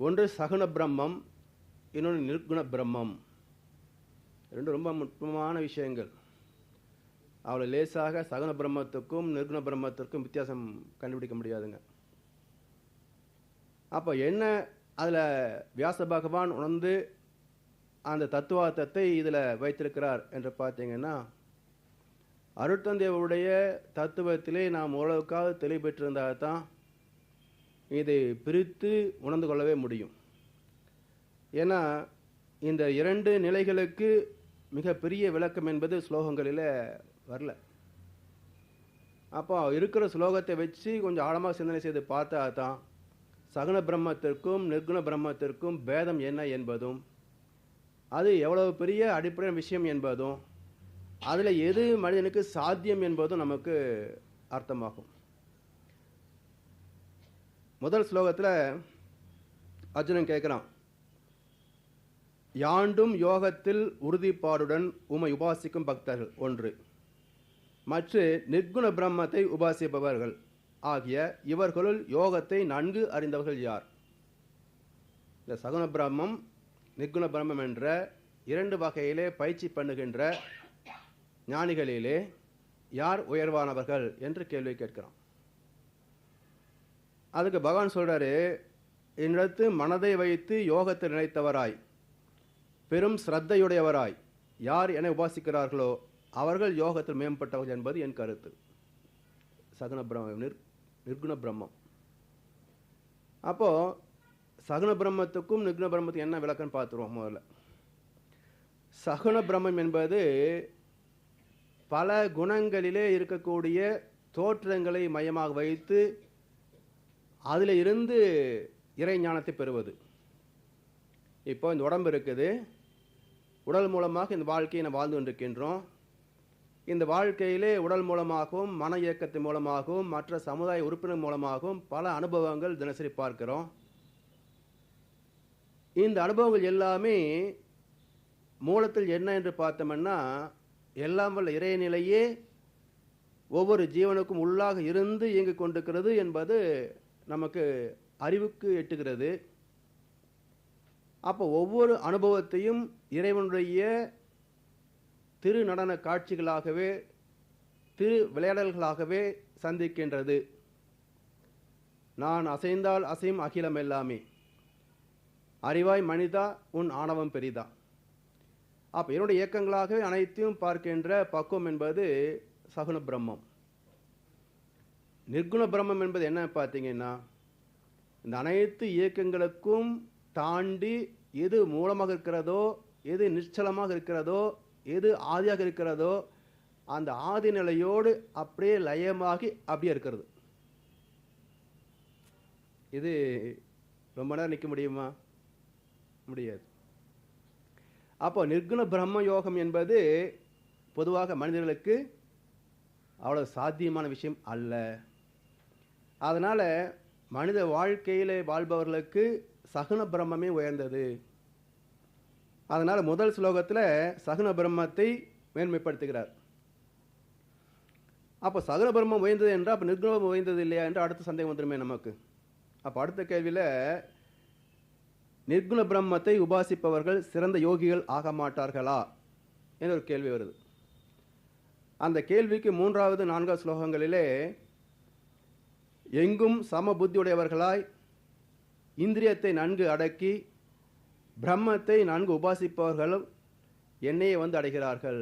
ஒன்று சகுண பிரம்மம், இன்னொன்று நிர்குண பிரம்மம். ரெண்டு ரொம்ப முக்கியமான விஷயங்கள். அவ்வளோ லேசாக சகுண பிரம்மத்துக்கும் நிர்குண பிரம்மத்திற்கும் வித்தியாசம் கண்டுபிடிக்க முடியாதுங்க. அப்போ என்ன அதில் வியாச பகவான் உணர்ந்து அந்த தத்துவார்த்தத்தை இதில் வைத்திருக்கிறார் என்று பார்த்தீங்கன்னா, அருட்தந்தையுடைய தத்துவத்திலே நாம் ஓரளவுக்காக தெளிவு பெற்றிருந்தால் தான் இதை பிரித்து உணர்ந்து கொள்ளவே முடியும். ஏன்னா இந்த இரண்டு நிலைகளுக்கு மிகப்பெரிய விளக்கம் என்பது ஸ்லோகங்களில் வரல. அப்போ இருக்கிற ஸ்லோகத்தை வச்சு கொஞ்சம் ஆழமாக சிந்தனை செய்து பார்த்தா தான் சகுண பிரம்மத்திற்கும் நிர்குண பிரம்மத்திற்கும் பேதம் என்ன என்பதும், அது எவ்வளவு பெரிய அடிப்படை விஷயம் என்பதும், அதில் எது மனிதனுக்கு சாத்தியம் என்பதும் நமக்கு அர்த்தமாகும். முதல் ஸ்லோகத்தில் அர்ஜுனன் கேட்குறான், யாண்டும் யோகத்தில் உறுதிப்பாடுடன் உமை உபாசிக்கும் பக்தர்கள் ஒன்று, மற்ற நிர்குண பிரம்மத்தை உபாசிப்பவர்கள் ஆகிய இவர்களுள் யோகத்தை நன்கு அறிந்தவர்கள் யார்? இந்த சகுண பிரம்மம் நிர்குண பிரம்மம் என்ற இரண்டு வகையிலே பயிற்சி பண்ணுகின்ற ஞானிகளிலே யார் உயர்வானவர்கள் என்று கேள்வி கேட்கிறான். அதுக்கு பகவான் சொல்றாரு, என்னிடத்து மனதை வைத்து யோகத்தை நினைத்தவராய் பெரும் ஸ்ரத்தையுடையவராய் யார் என உபாசிக்கிறார்களோ அவர்கள் யோகத்தில் மேம்பட்டவர்கள் என்பது என் கருத்து. சகுண பிரம்மம் நிர்குண பிரம்மம். அப்போ சகுண பிரம்மத்துக்கும் நிர்குண பிரம்மத்துக்கும் என்ன விளக்கம்னு பார்த்துருவோம். முதல்ல சகுண பிரம்மம் என்பது பல குணங்களிலே இருக்கக்கூடிய தோற்றங்களை மையமாக வைத்து அதில் இருந்து இறை ஞானத்தை பெறுவது. இப்போ இந்த உடம்பு இருக்குது, உடல் மூலமாக இந்த வாழ்க்கையை நாம் வாழ்ந்து கொண்டிருக்கின்றோம். இந்த வாழ்க்கையிலே உடல் மூலமாகவும் மன இயக்கத்தின் மூலமாகவும் மற்ற சமுதாய உறுப்பினர் மூலமாகவும் பல அனுபவங்கள் தினசரி பார்க்கிறோம். இந்த அனுபவங்கள் எல்லாமே மூலத்தில் என்ன என்று பார்த்தோம்னா, எல்லாம் வல்ல இறைநிலையே ஒவ்வொரு ஜீவனுக்கும் உள்ளாக இருந்து இயங்கிக் கொண்டிருக்கிறது என்பது நமக்கு அறிவுக்கு எட்டுகிறது. அப்போ ஒவ்வொரு அனுபவத்தையும் இறைவனுடைய திரு நடன காட்சிகளாகவே திரு விளையாடல்களாகவே சந்திக்கின்றது. நான் அசைந்தால் அசையும் அகிலம் எல்லாமே, அறிவாய் மனிதா உன் ஆணவம் பெரிதா. அப்போ என்னுடைய இயக்கங்களாகவே அனைத்தையும் பார்க்கின்ற பக்குவம் என்பது சகுண பிரம்மம். நிர்குண பிரம்மம் என்பது என்ன பார்த்தீங்கன்னா, இந்த அனைத்து இயக்கங்களுக்கும் தாண்டி எது மூலமாக இருக்கிறதோ, எது நிச்சலமாக இருக்கிறதோ, எது ஆதியாக இருக்கிறதோ அந்த ஆதி நிலையோடு அப்படியே லயமாகி அப்படியே இருக்கிறது. இது ரொம்ப நேரம் நிற்க முடியுமா? முடியாது. அப்போ நிர்குண பிரம்ம யோகம் என்பது பொதுவாக மனிதர்களுக்கு அவ்வளவு சாத்தியமான விஷயம் அல்ல. அதனால் மனித வாழ்க்கையில் வாழ்பவர்களுக்கு சகுண பிரம்மமே உயர்ந்தது. அதனால் முதல் ஸ்லோகத்தில் சகுண பிரம்மத்தை மேன்மைப்படுத்துகிறார். அப்போ சகுண பிரம்மம் உயர்ந்தது என்றால் அப்போ நிர்குணம் உயர்ந்தது இல்லையா என்று அடுத்த சந்தேகம் வந்துடுமே நமக்கு. அப்போ அடுத்த கேள்வியில் நிர்குண பிரம்மத்தை உபாசிப்பவர்கள் சிறந்த யோகிகள் ஆக மாட்டார்களா என்ற ஒரு கேள்வி வருது. அந்த கேள்விக்கு 3வது 4வது ஸ்லோகங்களிலே எங்கும் சம புத்தியுடையவர்களாய் இந்திரியத்தை நன்கு அடக்கி பிரம்மத்தை நன்கு உபாசிப்பவர்களும் என்னையே வந்து அடைகிறார்கள்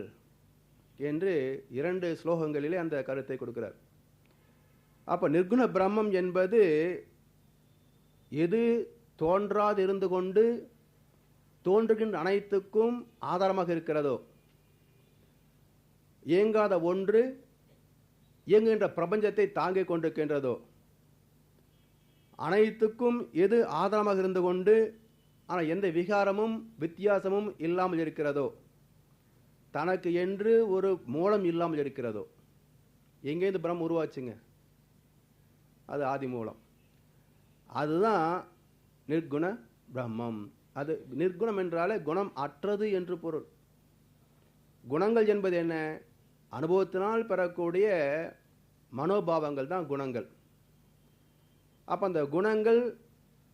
என்று 2 ஸ்லோகங்களிலே அந்த கருத்தை கொடுக்கிறார். அப்போ நிர்குண பிரம்மம் என்பது எது தோன்றாது இருந்து கொண்டு தோன்றுகின்ற அனைத்துக்கும் ஆதாரமாக இருக்கிறதோ, இயங்காத ஒன்று இயங்குகின்ற பிரபஞ்சத்தை தாங்கிக் கொண்டிருக்கின்றதோ, அனைத்துக்கும் எது ஆதாரமாக இருந்து கொண்டு ஆனால் எந்த விகாரமும் வித்தியாசமும் இல்லாமல் இருக்கிறதோ, தனக்கு என்று ஒரு மூலம் இல்லாமல் இருக்கிறதோ, எங்கேருந்து பிரம்மம் உருவாச்சுங்க? அது ஆதி மூலம். அதுதான் நிர்குண பிரம்மம். அது நிர்குணம் என்றாலே குணம் அற்றது என்று பொருள். குணங்கள் என்பது என்ன? அனுபவத்தினால் பெறக்கூடிய மனோபாவங்கள் தான் குணங்கள். அப்போ அந்த குணங்கள்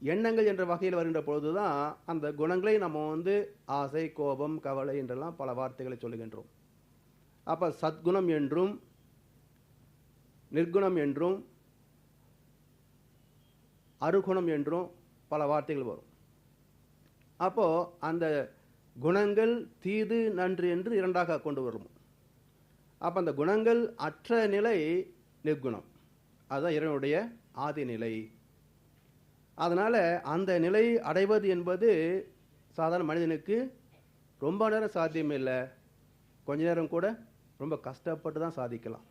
எண்ணங்கள் என்ற வகையில் வருகின்ற பொழுது தான் அந்த குணங்களை நம்ம வந்து ஆசை, கோபம், கவலை என்றெல்லாம் பல வார்த்தைகளை சொல்லுகின்றோம். அப்போ சத்குணம் என்றும் நிர்குணம் என்றும் அருகுணம் என்றும் பல வார்த்தைகள் வரும். அப்போ அந்த குணங்கள் தீது நன்று என்று இரண்டாக கொண்டு வரும். அப்போ அந்த குணங்கள் அற்ற நிலை நிர்குணம், அதுதான் இறைவனுடைய ஆதி நிலை. அதனால் அந்த நிலை அடைவது என்பது சாதாரண மனிதனுக்கு ரொம்ப நேரம் சாத்தியம் இல்லை, கொஞ்ச நேரம் கூட ரொம்ப கஷ்டப்பட்டு தான் சாதிக்கலாம்.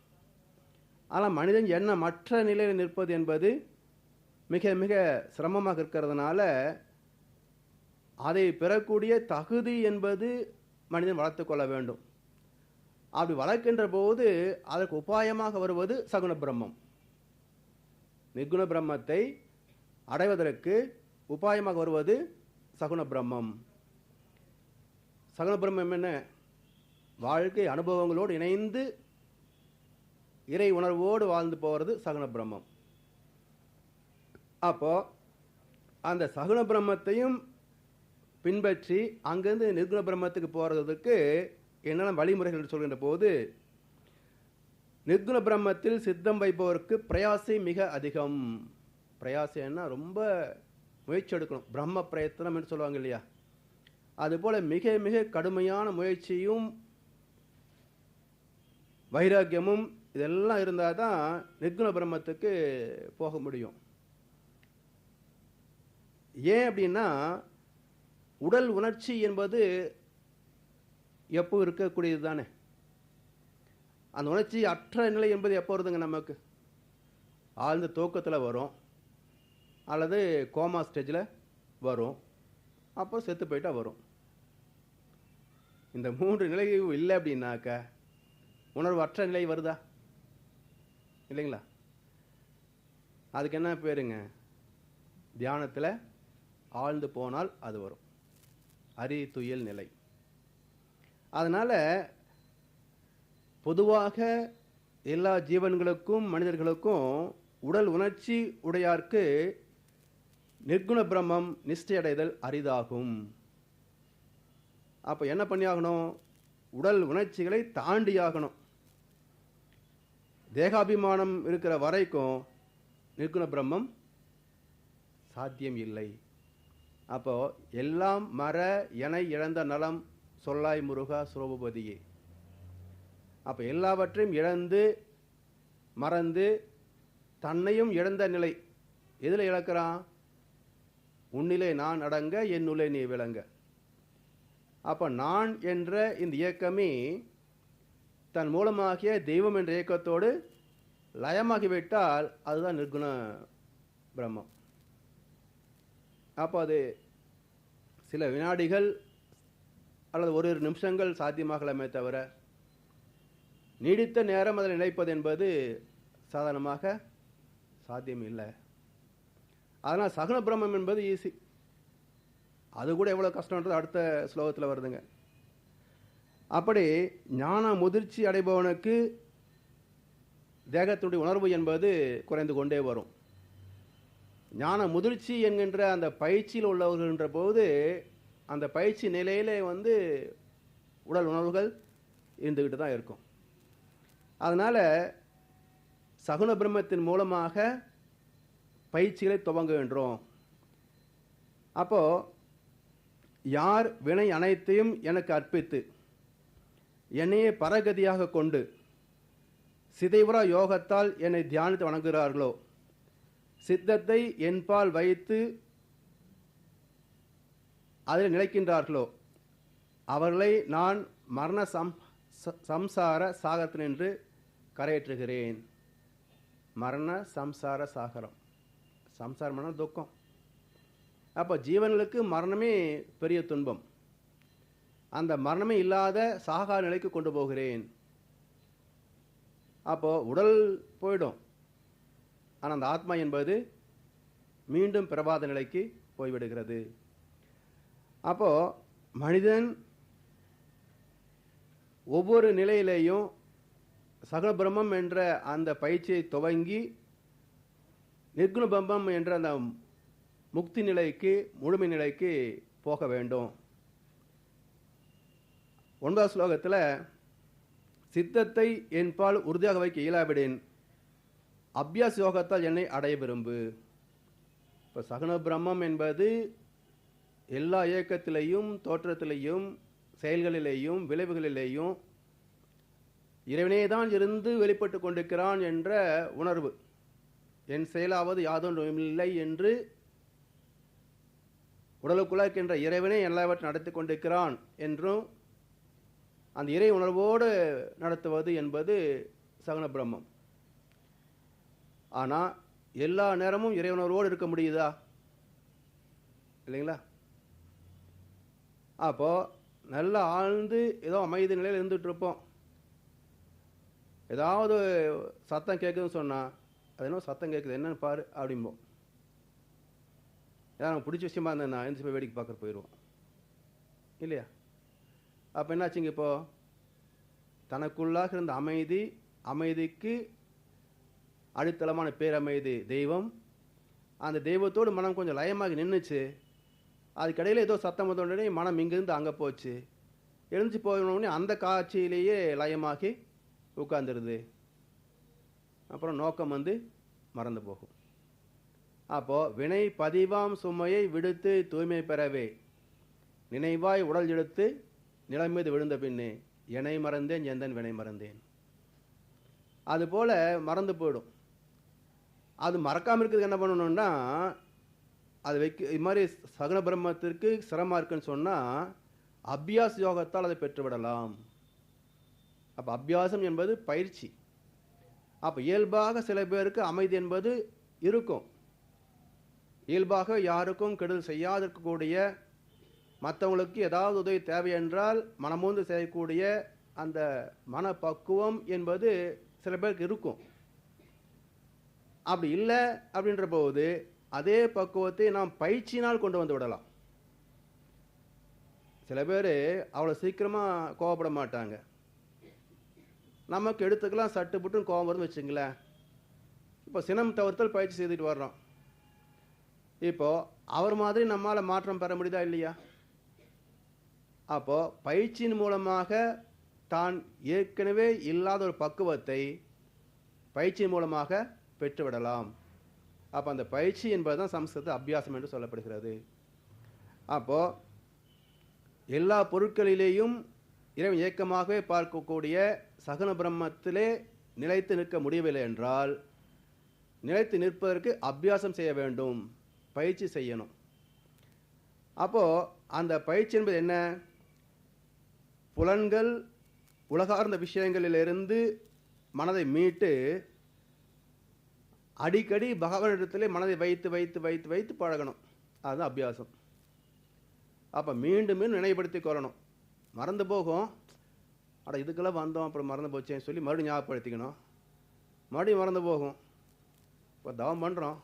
ஆனால் மனிதன் எண்ணமற்ற நிலையில் நிற்பது என்பது மிக மிக சிரமமாக இருக்கிறதுனால அதை பெறக்கூடிய தகுதி என்பது மனிதன் வளர்த்து கொள்ள வேண்டும். அப்படி வளர்க்கின்ற போது அதற்கு உபாயமாக வருவது சகுண பிரம்மம். நிர்குண பிரம்மத்தை அடைவதற்கு உபாயமாக வருவது சகுண பிரம்மம். சகுண பிரம்மம் என்ன? வாழ்க்கை அனுபவங்களோடு இணைந்து இறை உணர்வோடு வாழ்ந்து போகிறது சகுண பிரம்மம். அப்போ அந்த சகுண பிரம்மத்தையும் பின்பற்றி அங்கிருந்து நிர்குண பிரம்மத்துக்கு போகிறதுக்கு என்னென்ன வழிமுறைகள் என்று சொல்கின்ற போது, நிர்குண பிரம்மத்தில் சித்தம் வைப்பவருக்கு பிரயாசை மிக அதிகம். பிரயாசைன்னா ரொம்ப முயற்சி எடுக்கணும், பிரம்ம பிரயத்தனம் என்று சொல்லுவாங்க இல்லையா, அதுபோல் மிக மிக கடுமையான முயற்சியும் வைராக்கியமும் இதெல்லாம் இருந்தால் தான் நிர்குண பிரம்மத்துக்கு போக முடியும். ஏன் அப்படின்னா, உடல் உணர்ச்சி என்பது எப்போ இருக்கக்கூடியது தானே. அந்த உணர்ச்சி அற்ற நிலை என்பது எப்போ வருதுங்க? நமக்கு ஆழ்ந்த தூக்கத்தில் வரும், அல்லது கோமா ஸ்டேஜில் வரும், அப்போ செத்து போயிட்டா வரும். இந்த மூன்று நிலை இல்லை அப்படின்னாக்க உணர்வு அற்ற நிலை வருதா? இல்லைங்களா? அதுக்கு என்ன பேருங்க? தியானத்தில் ஆழ்ந்து போனால் அது வரும், அறிதுயில் நிலை. அதனால் பொதுவாக எல்லா ஜீவன்களுக்கும் மனிதர்களுக்கும் உடல் உணர்ச்சி உடையார்க்கு நிர்குண பிரம்மம் நிஷ்டையடைதல் அரிதாகும். அப்போ என்ன பண்ணியாகணும்? உடல் உணர்ச்சிகளை தாண்டியாகணும். தேகாபிமானம் இருக்கிற வரைக்கும் நிர்குண பிரம்மம் சாத்தியம் இல்லை. அப்போ எல்லாம் மர என இழந்த நலம் சொல்லாய் முருகா சுரோபதியே. அப்போ எல்லாவற்றையும் இழந்து மறந்து தன்னையும் இழந்த நிலை எதில் இழக்கிறான்? உன்னிலே நான் அடங்க என்னுள்ளே நீ விளங்க. அப்போ நான் என்ற இந்த இயக்கமே தன் மூலமாகிய தெய்வம் என்ற இயக்கத்தோடு லயமாகிவிட்டால் அதுதான் நிர்குண பிரம்மம். அப்போ அது சில வினாடிகள் அல்லது ஒரு நிமிஷங்கள் சாத்தியமாகலாமே தவிர நீடித்த நேரம் அதில் நிலைப்பது என்பது சாதாரணமாக சாத்தியம் இல்லை. அதனால் சகுண பிரம்மம் என்பது ஈஸி. அது கூட எவ்வளோ கஷ்டம்ன்றது அடுத்த ஸ்லோகத்தில் வருதுங்க. அப்படி ஞான முதிர்ச்சி அடைபவனுக்கு தேகத்தினுடைய உணர்வு என்பது குறைந்து கொண்டே வரும். ஞான முதிர்ச்சி என்கின்ற அந்த பயிற்சியில் உள்ளவர்கள்ன்ற போது அந்த பயிற்சி நிலையிலே உடல் உணர்வுகள் இருந்துக்கிட்டு தான் இருக்கும். அதனால் சகுண பிரம்மத்தின் மூலமாக பயிற்சிகளை துவங்குகின்றோம். அப்போது யார் வினை அனைத்தையும் எனக்கு அர்ப்பித்து என்னையே பரகதியாக கொண்டு சிதைவரா யோகத்தால் என்னை தியானித்து வணங்குகிறார்களோ, சித்தத்தை என்பால் வைத்து அதில் நிலைக்கின்றார்களோ, அவர்களை நான் மரண சம்சார சாகரத்தினின்று கரையேற்றுகிறேன். மரண சம்சார சாகரம், சம்சாரமான துக்கம். அப்போ ஜீவன்களுக்கு மரணமே பெரிய துன்பம். அந்த மரணமே இல்லாத சாகா நிலைக்கு கொண்டு போகிறேன். அப்போது உடல் போயிடும், ஆனால் அந்த ஆத்மா என்பது மீண்டும் பிரபாத நிலைக்கு போய்விடுகிறது. அப்போது மனிதன் ஒவ்வொரு நிலையிலேயும் சகுண பிரம்மம் என்ற அந்த பயிற்சியை துவங்கி நிர்குண பிரம்மம் என்ற அந்த முக்தி நிலைக்கு, முழுமை நிலைக்கு போக வேண்டும். 9வது ஸ்லோகத்தில் சித்தத்தை என்பால் உறுதியாக வைக்க இயலாவிடின் அபியாச யோகத்தால் என்னை அடைய விரும்பு. இப்போ சகுன பிரம்மம் என்பது எல்லா இயக்கத்திலேயும், தோற்றத்திலேயும், செயல்களிலேயும், விளைவுகளிலேயும் இறைவனே தான் இருந்து வெளிப்பட்டு கொண்டிருக்கிறான் என்ற உணர்வு. என் செயலாவது யாதொன்றும் இல்லை என்று உடலுக்குள்ள இருக்கின்ற இறைவனே எல்லாவற்றையும் நடத்தி கொண்டிருக்கிறான் என்றும் அந்த இறை உணர்வோடு நடத்துவது என்பது சகுன பிரம்மம். ஆனால் எல்லா நேரமும் இறை உணர்வோடு இருக்க முடியுதா? இல்லைங்களா? அப்போது நல்லா ஆழ்ந்து ஏதோ அமைதி நிலையில் இருந்துகிட்டு இருப்போம். ஏதாவது சத்தம் கேட்குதுன்னு சொன்னால் அது என்ன சத்தம் கேட்குது என்னன்னு பாரு அப்படிம்போம். ஏதாவது நமக்கு பிடிச்ச விஷயமா இருந்தேன்னா எழுந்து போய் வேடிக்கை பார்க்க போயிடுவோம் இல்லையா? அப்போ என்னாச்சுங்க, இப்போது தனக்குள்ளாக இருந்த அமைதிக்கு அடித்தளமான பேரமைதி தெய்வம், அந்த தெய்வத்தோடு மனம் கொஞ்சம் லயமாகி நின்றுச்சு. அதுக்கடையில் ஏதோ சத்தம் வந்தோடனே மனம் இங்கேருந்து அங்கே போச்சு. எழுந்துச்சு போயிடணுன்னே அந்த காட்சியிலேயே லயமாகி உட்கார்ந்துருது. அப்புறம் நோக்கம் மறந்து போகும். அப்போது வினை பதிவாம் சுமையை விடுத்து தூய்மை பெறவே நினைவாய் உடல் எடுத்து நிலம் மீது விழுந்த பின்னே என்னை மறந்தேன் எந்தன் வினை மறந்தேன். அதுபோல் மறந்து போயிடும். அது மறக்காமல் இருக்கிறதுக்கு என்ன பண்ணணும்னா, அது இது மாதிரி சகுன பிரம்மத்திற்கு சிரமமாக இருக்குன்னு சொன்னால் அபியாச யோகத்தால் அதை பெற்றுவிடலாம். அப்போ அபியாசம் என்பது பயிற்சி. அப்போ இயல்பாக சில பேருக்கு அமைதி என்பது இருக்கும். இயல்பாக யாருக்கும் கெடுதல் செய்யாதிருக்கக்கூடிய, மற்றவங்களுக்கு ஏதாவது உதவி தேவை என்றால் மனமூந்து செய்யக்கூடிய அந்த மனப்பக்குவம் என்பது சில பேருக்கு இருக்கும். அப்படி இல்லை அப்படின்ற போது அதே பக்குவத்தை நாம் பயிற்சியினால் கொண்டு வந்து விடலாம். சில பேர் அவ்வளோ சீக்கிரமாக கோவப்பட மாட்டாங்க. நமக்கு எடுத்துக்கலாம் சட்டு புட்டுன்னு கோவம் வரும்னு வச்சுங்களேன். இப்போ சினம் தவிர்த்தல் பயிற்சி செய்துட்டு வர்றோம். இப்போது அவர் மாதிரி நம்மால் மாற்றம் பெற முடியுதா இல்லையா? அப்போது பயிற்சியின் மூலமாக தான் ஏற்கனவே இல்லாத ஒரு பக்குவத்தை பயிற்சியின் மூலமாக பெற்றுவிடலாம். அப்போ அந்த பயிற்சி என்பது தான் சம்ஸ்கிருத அபியாசம் என்று சொல்லப்படுகிறது. அப்போது எல்லா பொருட்களிலேயும் இறைவன் இயக்கமாகவே பார்க்கக்கூடிய சகுன பிரம்மத்திலே நிலைத்து நிற்க முடியவில்லை என்றால் நிலைத்து நிற்பதற்கு அபியாசம் செய்ய வேண்டும், பயிற்சி செய்யணும். அப்போது அந்த பயிற்சி என்பது என்ன? புலன்கள் உலகார்ந்த விஷயங்களிலிருந்து மனதை மீட்டு அடிக்கடி பகவானிடத்திலே மனதை வைத்து வைத்து வைத்து வைத்து பழகணும். அதுதான் அபியாசம். அப்போ மீண்டும் மீண்டும் நினைவுபடுத்தி கொள்ளணும். மறந்து போகும். அட இதுக்கெல்லாம் வந்தோம் அப்புறம் மறந்து போச்சேன்னு சொல்லி மறுபடியும் ஞாபகப்படுத்திக்கணும். மறுபடியும் மறந்து போகும். இப்போ தவம் பண்ணுறோம்,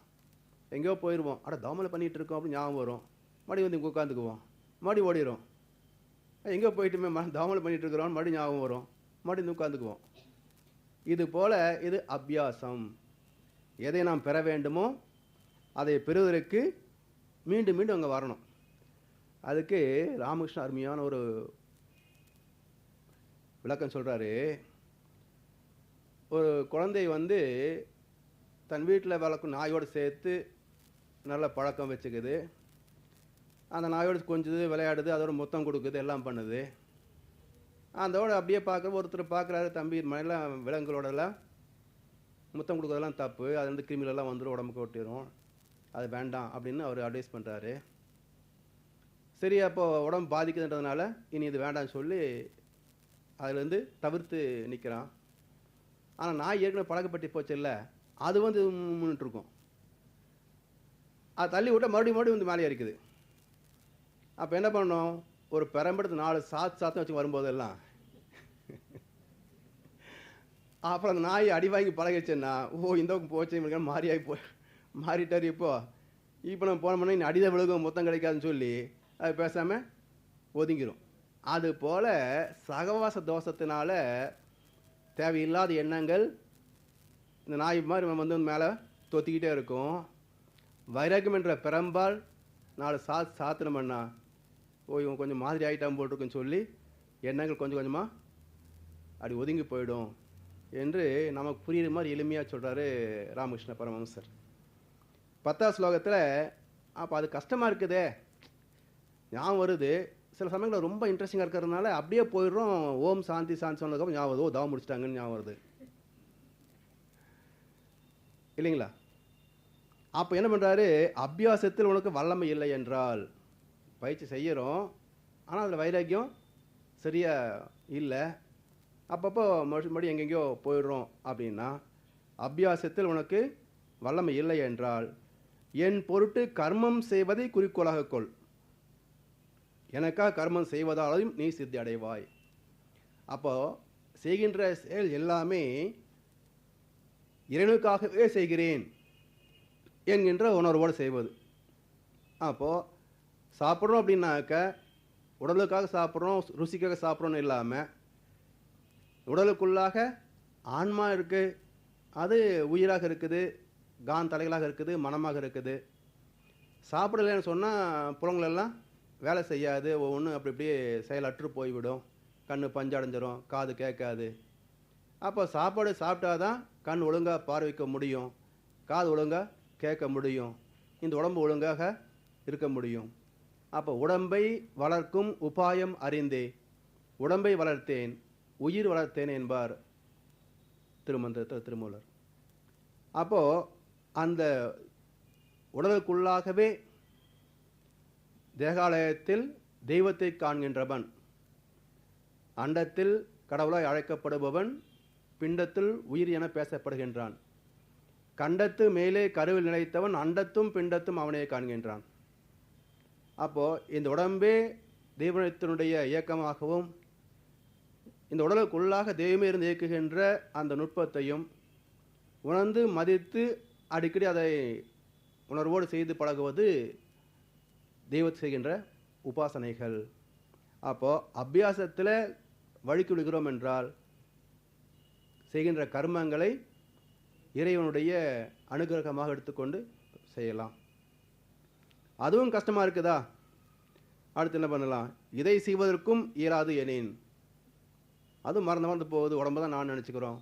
எங்கேயோ போயிடுவோம், அட தவமில் பண்ணிகிட்டு இருக்கோம் அப்படின்னு ஞாபகம் வரும். மறுபடியும் இங்கே உட்காந்துக்குவோம், மறுபடியும் ஓடிடும். எங்கே போயிட்டுமே தவமில் பண்ணிகிட்டு இருக்கிறோம், மறுபடியும் ஞாபகம் வரும், மறுபடியும் உட்காந்துக்குவோம். இது போல் இது அபியாசம். எதை நாம் பெற வேண்டுமோ அதை பெறுவதற்கு மீண்டும் மீண்டும் அங்கே வரணும். அதுக்கு ராமகிருஷ்ணன் அருமையான ஒரு விளக்கம் சொல்கிறாரு. ஒரு குழந்தை தன் வீட்டில் வளர்க்கும் நாயோடு சேர்த்து நல்ல பழக்கம் வச்சுக்குது. அந்த நாயோடு கொஞ்சது, விளையாடுது, அதோட முத்தம் கொடுக்குது, எல்லாம் பண்ணுது. அதோட அப்படியே ஒருத்தர் பார்க்குறாரு, தம்பி மழையெல்லாம் விலங்குகளோடலாம் முத்தம் கொடுக்குறதெல்லாம் தப்பு, அது கிருமிகளெல்லாம் வந்துடும், உடம்புக்கு ஒட்டிடும், அது வேண்டாம் அப்படின்னு அவர் அட்வைஸ் பண்ணுறாரு. சரி, அப்போது உடம்பு பாதிக்குதுன்றதுனால இனி இது வேண்டாம்னு சொல்லி அதுலேருந்து தவிர்த்து நிற்கிறான். ஆனால் நாய் ஏற்கனவே பழக்கப்பட்டு போச்சு இல்லை, அது முன்னிட்டுருக்கும். அது தள்ளி விட்டால் மறுபடியும் மேலே இருக்குது. அப்போ என்ன பண்ணணும்? ஒரு பெரம்பெடுத்து 4 சாத்தம் வச்சு வரும்போதெல்லாம் அப்புறம் அந்த நாய் அடி வாங்கி பழகிடுச்சுன்னா, இந்த பக்கம் போச்சு, இவங்க மாறிட்டார். இப்போ நம்ம போனோம்னா இன்னும் அடிதான் விழுகும், மொத்தம் கிடைக்காதுன்னு சொல்லி அது பேசாமல் ஒதுங்கிடும். அதுபோல் சகவாச தோஷத்தினால தேவையில்லாத எண்ணங்கள் இந்த நாய் மாதிரி மேலே தொத்திக்கிட்டே இருக்கும். வைராக்கியம் என்ற பெரம்பால் 4 சாத்தினோம்னா இவன் கொஞ்சம் மாதிரி ஆகிட்டான் போட்டிருக்குன்னு சொல்லி எண்ணங்கள் கொஞ்சம் கொஞ்சமாக அப்படி ஒதுங்கி போயிடும் என்று நமக்கு புரியுற மாதிரி எளிமையாக சொல்கிறாரு ராமகிருஷ்ண பரமஹம்சர். 10ஆம் ஸ்லோகத்தில் அப்போ அது கஷ்டமாக இருக்குதே ஞாபகம் வருது. சில சமயங்களில் ரொம்ப இன்ட்ரெஸ்டிங்காக இருக்கிறதுனால அப்படியே போயிடுறோம். ஓம் சாந்தி சாந்தி சொன்னதுக்கப்புறம் ஞாபகம் வருது, தாவம் முடிச்சிட்டாங்கன்னு ஞாபகம் வருது இல்லைங்களா? அப்போ என்ன பண்ணுறாரு, அபியாசத்தில் உனக்கு வல்லமை இல்லை என்றால், பயிற்சி செய்கிறோம் ஆனால் அதில் வைராக்கியம் சரியாக இல்லை, அப்பப்போ மறுபடியும் எங்கெங்கேயோ போயிடுறோம் அப்படின்னா, அபியாசத்தில் உனக்கு வல்லமை இல்லை என்றால் என் பொருட்டு கர்மம் செய்வதை குறிக்கோளாக கொள். எனக்காக கர்மம் செய்வதாலும் நீ சித்தி அடைவாய். அப்போ செய்கின்ற செயல் எல்லாமே இறைவனுக்காகவே செய்கிறேன் என்கின்ற உணர்வோடு செய்வது. அப்போது சாப்பிட்றோம் அப்படின்னாக்க உடலுக்காக சாப்பிட்றோம், ருசிக்காக சாப்பிட்றோன்னு இல்லாமல் உடலுக்குள்ளாக ஆன்மா இருக்குது, அது உயிராக இருக்குது, கான் தலைகளாக இருக்குது, மனமாக இருக்குது. சாப்பிடலைன்னு சொன்னால் புலங்களெல்லாம் வேலை செய்யாது, ஒவ்வொன்றும் அப்படி இப்படியே செயலற்று போய்விடும், கண் பஞ்சடைஞ்சிரும், காது கேட்காது. அப்போ சாப்பாடு சாப்பிட்டாதான் கண் ஒழுங்காக பார்வைக்க முடியும், காது ஒழுங்காக கேட்க முடியும், இந்த உடம்பு ஒழுங்காக இருக்க முடியும். அப்போ உடம்பை வளர்க்கும் உபாயம் அறிந்தே உடம்பை வளர்த்தேன் உயிர் வளர்த்தேன் என்பார் திருமந்திரத்தில் திருமூலர். அப்போது அந்த உடலுக்குள்ளாகவே தேகாலயத்தில் தெய்வத்தை காண்கின்றவன், அண்டத்தில் கடவுளாய் அழைக்கப்படுபவன், பிண்டத்தில் உயிர் என பேசப்படுகின்றான். கண்டத்து மேலே கருவில் நிலைத்தவன் அண்டத்தும் பிண்டத்தும் அவனையே காண்கின்றான். அப்போது இந்த உடம்பே தெய்வத்தினுடைய இயக்கமாகவும் இந்த உடலுக்குள்ளாக தெய்வமே இருந்து இயக்குகின்ற அந்த நுட்பத்தையும் உணர்ந்து மதித்து அடிக்கடி அதை உணர்வோடு செய்து பழகுவது தெய்வத்தை செய்கின்ற உபாசனைகள். அப்போது அபியாசத்தில் வழுக்கி விடுகிறோம் என்றால் செய்கின்ற கர்மங்களை இறைவனுடைய அனுகிரகமாக எடுத்துக்கொண்டு செய்யலாம். அதுவும் கஷ்டமாக இருக்குதா, அடுத்து என்ன பண்ணலாம், இதை செய்வதற்கும் இயலாது எனின், அதுவும் மறந்து போகுது, உடம்பு தான் நான் நினச்சிக்கிறோம்,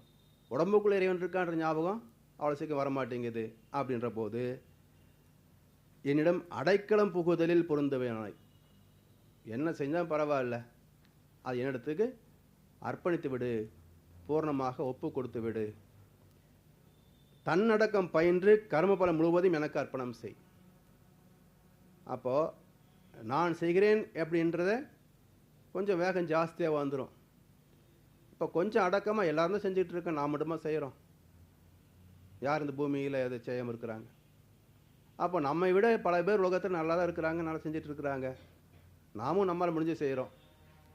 உடம்புக்குள்ளே இறைவன் இருக்கான்ற ஞாபகம் அவ்வளோ சீக்கிரம் வரமாட்டேங்குது. அப்படின்ற போது என்னிடம் அடைக்கலம் புகுதலில் பொருந்தவேனாய், என்ன செஞ்சால் பரவாயில்ல, அது என்னிடத்துக்கு அர்ப்பணித்து விடு, பூர்ணமாக ஒப்பு கொடுத்து விடு, தன்னடக்கம் பயின்று கர்மபலம் முழுவதும் எனக்கு அர்ப்பணம் செய். அப்போது நான் செய்கிறேன் அப்படின்றத கொஞ்சம் வேகம் ஜாஸ்தியாக வந்துடும். இப்போ கொஞ்சம் அடக்கமாக எல்லாரும் தான் செஞ்சுட்டு இருக்கோம், நான் மட்டுமா செய்கிறோம், யார் இந்த பூமியில் எதை செய்யாமல் இருக்கிறாங்க? அப்போ நம்மை விட பல பேர் உலகத்தில் நல்லா தான் இருக்கிறாங்க, நல்லா செஞ்சுட்டு இருக்கிறாங்க, நாமும் நம்மளால் முடிஞ்சு செய்கிறோம்.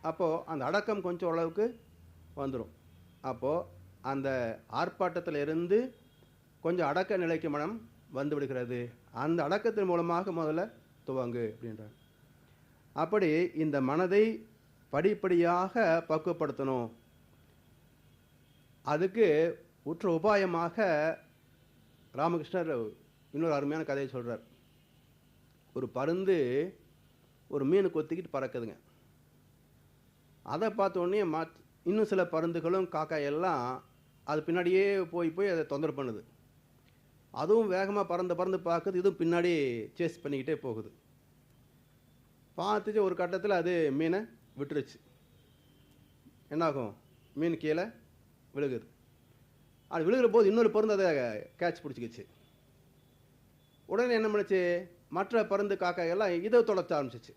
அப்போது அந்த அடக்கம் கொஞ்சம் ஓரளவுக்கு வந்துடும். அப்போது அந்த ஆர்ப்பாட்டத்தில் இருந்து கொஞ்சம் அடக்க நிலைக்கு மனம் வந்து விடுகிறது. அந்த அடக்கத்தின் மூலமாக முதல்ல துவங்கு அப்படின்றாங்க. அப்படி இந்த மனதை படிப்படியாக பக்குவப்படுத்தணும். அதுக்கு உற்ற உபாயமாக ராமகிருஷ்ணர் இன்னொரு அருமையான கதையை சொல்கிறார். ஒரு பருந்து ஒரு மீன் கொத்திக்கிட்டு பறக்குதுங்க. அதை பார்த்தோன்னே இன்னும் சில பருந்துகளும் காக்காய் எல்லாம் அது பின்னாடியே போய் அதை தொந்தரவு பண்ணுது. அதுவும் வேகமாக பறந்து பார்க்குது, இதுவும் பின்னாடி சேஸ் பண்ணிக்கிட்டே போகுது. பார்த்துச்சு ஒரு கட்டத்தில் அது மீனை விட்டுருச்சு. என்னாகும், மீன் கீழே விழுகுது. அது விழுகிற போது இன்னொரு பருந்து அதை கேட்ச் பிடிச்சிக்கிச்சு. உடனே என்ன பண்ணுச்சு, மற்ற பருந்து காக்காயெல்லாம் இதை தொடர்த்த ஆரம்பிச்சிச்சு.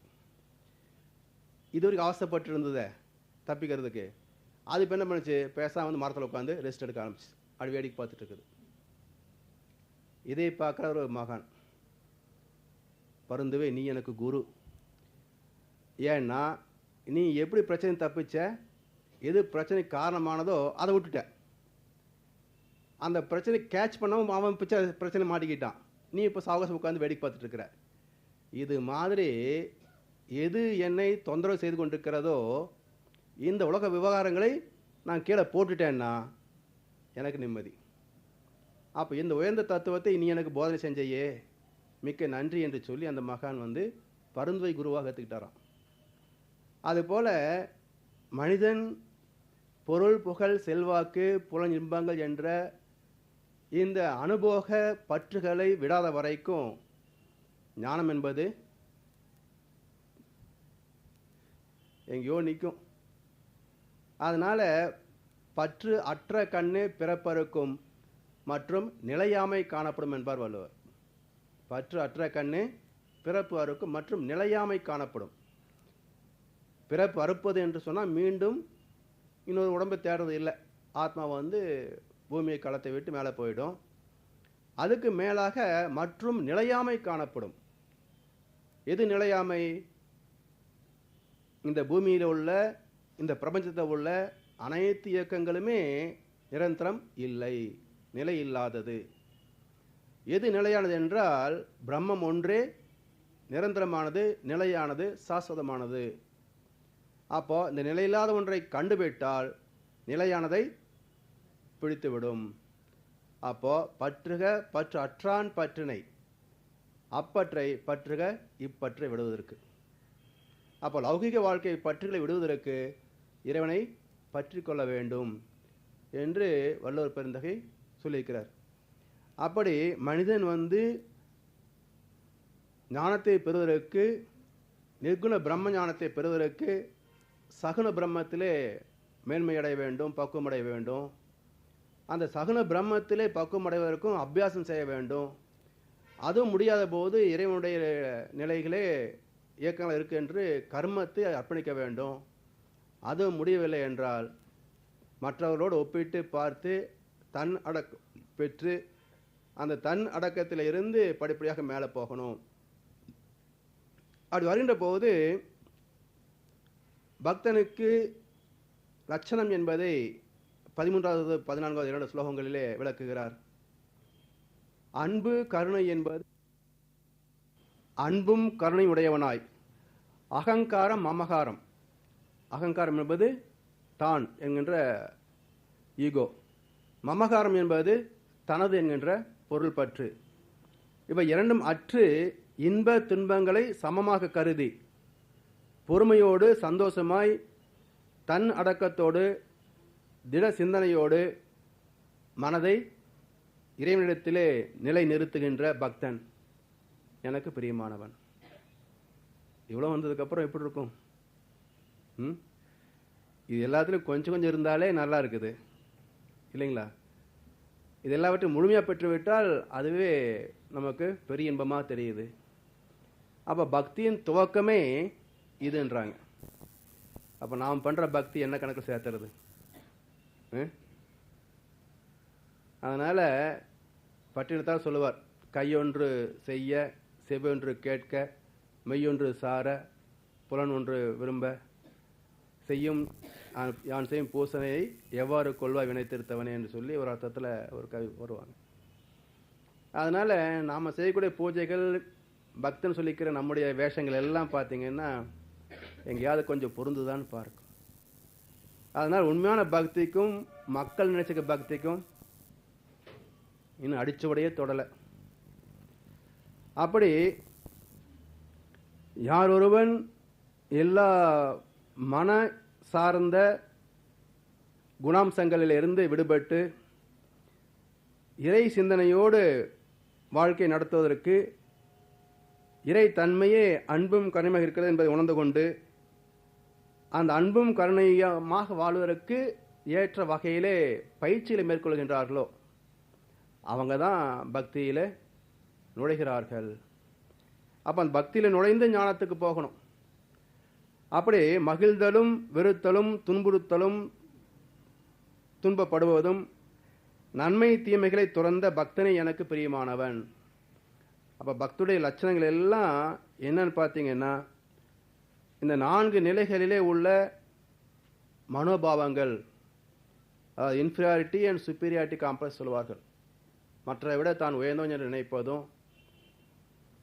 இது வரைக்கும் அவசரப்பட்டு இருந்ததை தப்பிக்கிறதுக்கு அது இப்போ என்ன பண்ணுச்சு, பேசாமல் வந்து மரத்தில் உட்காந்து ரெஸ்ட் எடுக்க ஆரம்பிச்சு. அது வேடிக்கை பார்த்துட்டு இருக்குது. இதை பார்க்குற ஒரு மகான், பருந்துவே நீ எனக்கு குரு, ஏன்னா நீ எப்படி பிரச்சனை தப்பிச்ச, எது பிரச்சனைக்கு காரணமானதோ அதை விட்டுட்ட, அந்த பிரச்சனை கேட்ச் பண்ணவும் அவன் பிரச்சனை மாட்டிக்கிட்டான், நீ இப்போ சாவகாசம் உட்காந்து வேடிக்கை பார்த்துட்டு இருக்கிற. இது மாதிரி எது என்னை தொந்தரவு செய்து கொண்டிருக்கிறதோ இந்த உலக விவகாரங்களை நான் கீழே போட்டுட்டேன்னா எனக்கு நிம்மதி. அப்போ இந்த உயர்ந்த தத்துவத்தை நீ எனக்கு போதனை செஞ்சையே, மிக்க நன்றி என்று சொல்லி அந்த மகான் வந்து பருந்துவை குருவாக எடுத்துக்கிட்டாராம். அதுபோல மனிதன் பொருள், புகழ், செல்வாக்கு, புலன் இன்பங்கள் என்ற இந்த அனுபோக பற்றுகளை விடாத வரைக்கும் ஞானம் என்பது எங்கேயோ நிற்கும். அதனால பற்று அற்ற கண்ணு பிறப்பறுக்கும் மற்றும் நிலையாமை காணப்படும் என்பார் வள்ளுவர். பற்று அற்ற கண்ணு பிறப்பு அறுக்கும் மற்றும் நிலையாமை காணப்படும். பிறப்பு அறுப்பது என்று சொன்னால் மீண்டும் இன்னொரு உடம்பை தேடுறது இல்லை. ஆத்மா வந்து பூமியை களத்தை விட்டு மேலே போயிடும். அதுக்கு மேலாக மற்றும் நிலையாமை காணப்படும். எது நிலையாமை? இந்த பூமியில் உள்ள இந்த பிரபஞ்சத்தில் உள்ள அனைத்து இயக்கங்களுமே நிரந்தரம் இல்லை, நிலை இல்லாதது. எது நிலையானது என்றால் பிரம்மம் ஒன்றே நிரந்தரமானது, நிலையானது, சாஸ்வதமானது. அப்போ இந்த நிலையில்லாத ஒன்றை கண்டுவிட்டால் நிலையானதை பிடித்துவிடும். அப்போ பற்றுக பற்று அற்றான் பற்றினை, அப்பற்றை பற்றுக இப்பற்றை விடுவதற்கு. அப்போ லௌகிக வாழ்க்கை பற்றுகளை விடுவதற்கு இறைவனை பற்றி கொள்ள வேண்டும் என்று வள்ளுவர் பெருந்தகை சொல்லியிருக்கிறார். அப்படி மனிதன் வந்து ஞானத்தை பெறுவதற்கு, நிர்குண பிரம்ம ஞானத்தை பெறுவதற்கு சகுன பிரம்மத்திலே மேன்மையடைய வேண்டும், பக்குவமடைய வேண்டும். அந்த சகுன பிரம்மத்திலே பக்குவமடைவதற்கும் அபியாசம் செய்ய வேண்டும். அதுவும் முடியாத போது இறைவனுடைய நிலைகளே இயக்கங்கள் இருக்கு என்று கர்மத்தை அர்ப்பணிக்க வேண்டும். அதுவும் முடியவில்லை என்றால் மற்றவர்களோடு ஒப்பிட்டு பார்த்து தன் அடக்கம் பெற்று அந்த தன் அடக்கத்தில் இருந்து படிப்படியாக மேலே போகணும். அப்படி வருகின்ற போது பக்தனுக்கு லட்சணம் என்பதை 13வது 14வது 2 ஸ்லோகங்களிலே விளக்குகிறார். அன்பு கருணை என்பது அன்பும் கருணை உடையவனாய், அகங்காரம் மமகாரம், அகங்காரம் என்பது தான் என்கின்ற ஈகோ, மமகாரம் என்பது தனது என்கின்ற பொருள் பற்று. இவை இரண்டும் அற்று இன்ப துன்பங்களை சமமாக கருதி பொறுமையோடு சந்தோஷமாய் தன் அடக்கத்தோடு திட சிந்தனையோடு மனதை இறைவனிடத்திலே நிலை நிறுத்துகின்ற பக்தன் எனக்கு பிரியமானவன். இவ்வளோ வந்ததுக்கப்புறம் எப்படி இருக்கும்? இது எல்லாத்துலையும் கொஞ்சம் கொஞ்சம் இருந்தாலே நல்லா இருக்குது இல்லைங்களா? இது எல்லாவற்றையும் முழுமையாக பெற்றுவிட்டால் அதுவே நமக்கு பெரிய இன்பமாக தெரியுது. அப்போ பக்தியின் துவக்கமே இதுன்றாங்க. அப்போ நாம் பண்ணுற பக்தி என்ன கணக்கில் சேர்த்துறது? அதனால் பட்டினத்தால் சொல்லுவார், கையொன்று செய்ய, செவ்வொன்று கேட்க, மெய்யொன்று சார, புலன் ஒன்று விரும்ப, செய்யும் யான் செய்யும் பூசனையை எவ்வாறு கொள்வாய் வினைத்திருத்தவனே என்று சொல்லி ஒரு அர்த்தத்தில் ஒரு கவி வருவாங்க. அதனால் நாம் செய்யக்கூடிய பூஜைகள், பக்தன் சொல்லிக்கிற நம்முடைய வேஷங்கள் எல்லாம் பார்த்தீங்கன்னா எங்கேயாவது கொஞ்சம் பொருந்துதான்னு பார்க்கும். அதனால் உண்மையான பக்திக்கும் மக்கள் நினைச்சுக்க பக்திக்கும் இன்னும் அடிச்சுவடையே தொடலை. அப்படி யார் ஒருவன் எல்லா மன சார்ந்த குணாம்சங்களிலிருந்து விடுபட்டு இறை சிந்தனையோடு வாழ்க்கை நடத்துவதற்கு இறை தன்மையே அன்பும் கருணையாக இருக்கிறது என்பதை உணர்ந்து கொண்டு அந்த அன்பும் கருணையமாக வாழ்வதற்கு ஏற்ற வகையிலே பயிற்சிகளை மேற்கொள்கின்றார்களோ அவங்க தான் பக்தியில் நுழைகிறார்கள். அப்போ அந்த பக்தியில் நுழைந்து ஞானத்துக்கு போகணும். அப்படி மகிழ்தலும் வெறுத்தலும் துன்புறுத்தலும் துன்பப்படுவதும் நன்மை தீமைகளை துறந்த பக்தனை எனக்கு பிரியமானவன். அப்போ பக்துடைய லட்சணங்கள் எல்லாம் என்னன்னு பார்த்தீங்கன்னா இந்த 4 நிலைகளிலே உள்ள மனோபாவங்கள், அதாவது இன்ஃபீரியாரிட்டி அண்ட் சுப்பீரியாரிட்டி காம்ப்ளெக்ஸ் சொல்வார்கள். மற்றவரை விட தான் உயர்ந்தவன் என்று நினைப்பதும்,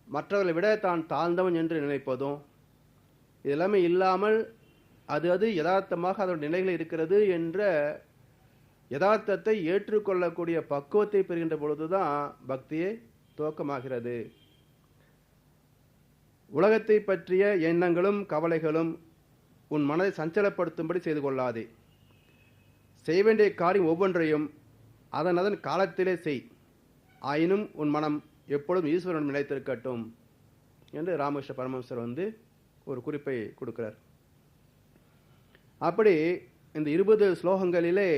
மற்றவர்களை விட தான் தாழ்ந்தவன் என்று நினைப்பதும், இதெல்லாமே இல்லாமல் அது யதார்த்தமாக அதோட நிலைகள் இருக்கிறது என்ற யதார்த்தத்தை ஏற்றுக்கொள்ளக்கூடிய பக்குவத்தை பெறுகின்ற பொழுதுதான் பக்தியை துவக்கமாகிறது. உலகத்தை பற்றிய எண்ணங்களும் கவலைகளும் உன் மனதை சஞ்சலப்படுத்தும்படி செய்து கொள்ளாதே. செய்ய வேண்டிய காரியம் ஒவ்வொன்றையும் அதன் காலத்திலே செய். ஆயினும் உன் மனம் எப்பொழுதும் ஈஸ்வரன் நிலைத்திருக்கட்டும் என்று ராமகிருஷ்ண பரமஹம்சர் ஒரு குறிப்பை கொடுக்கிறார். அப்படி இந்த 20 ஸ்லோகங்களிலே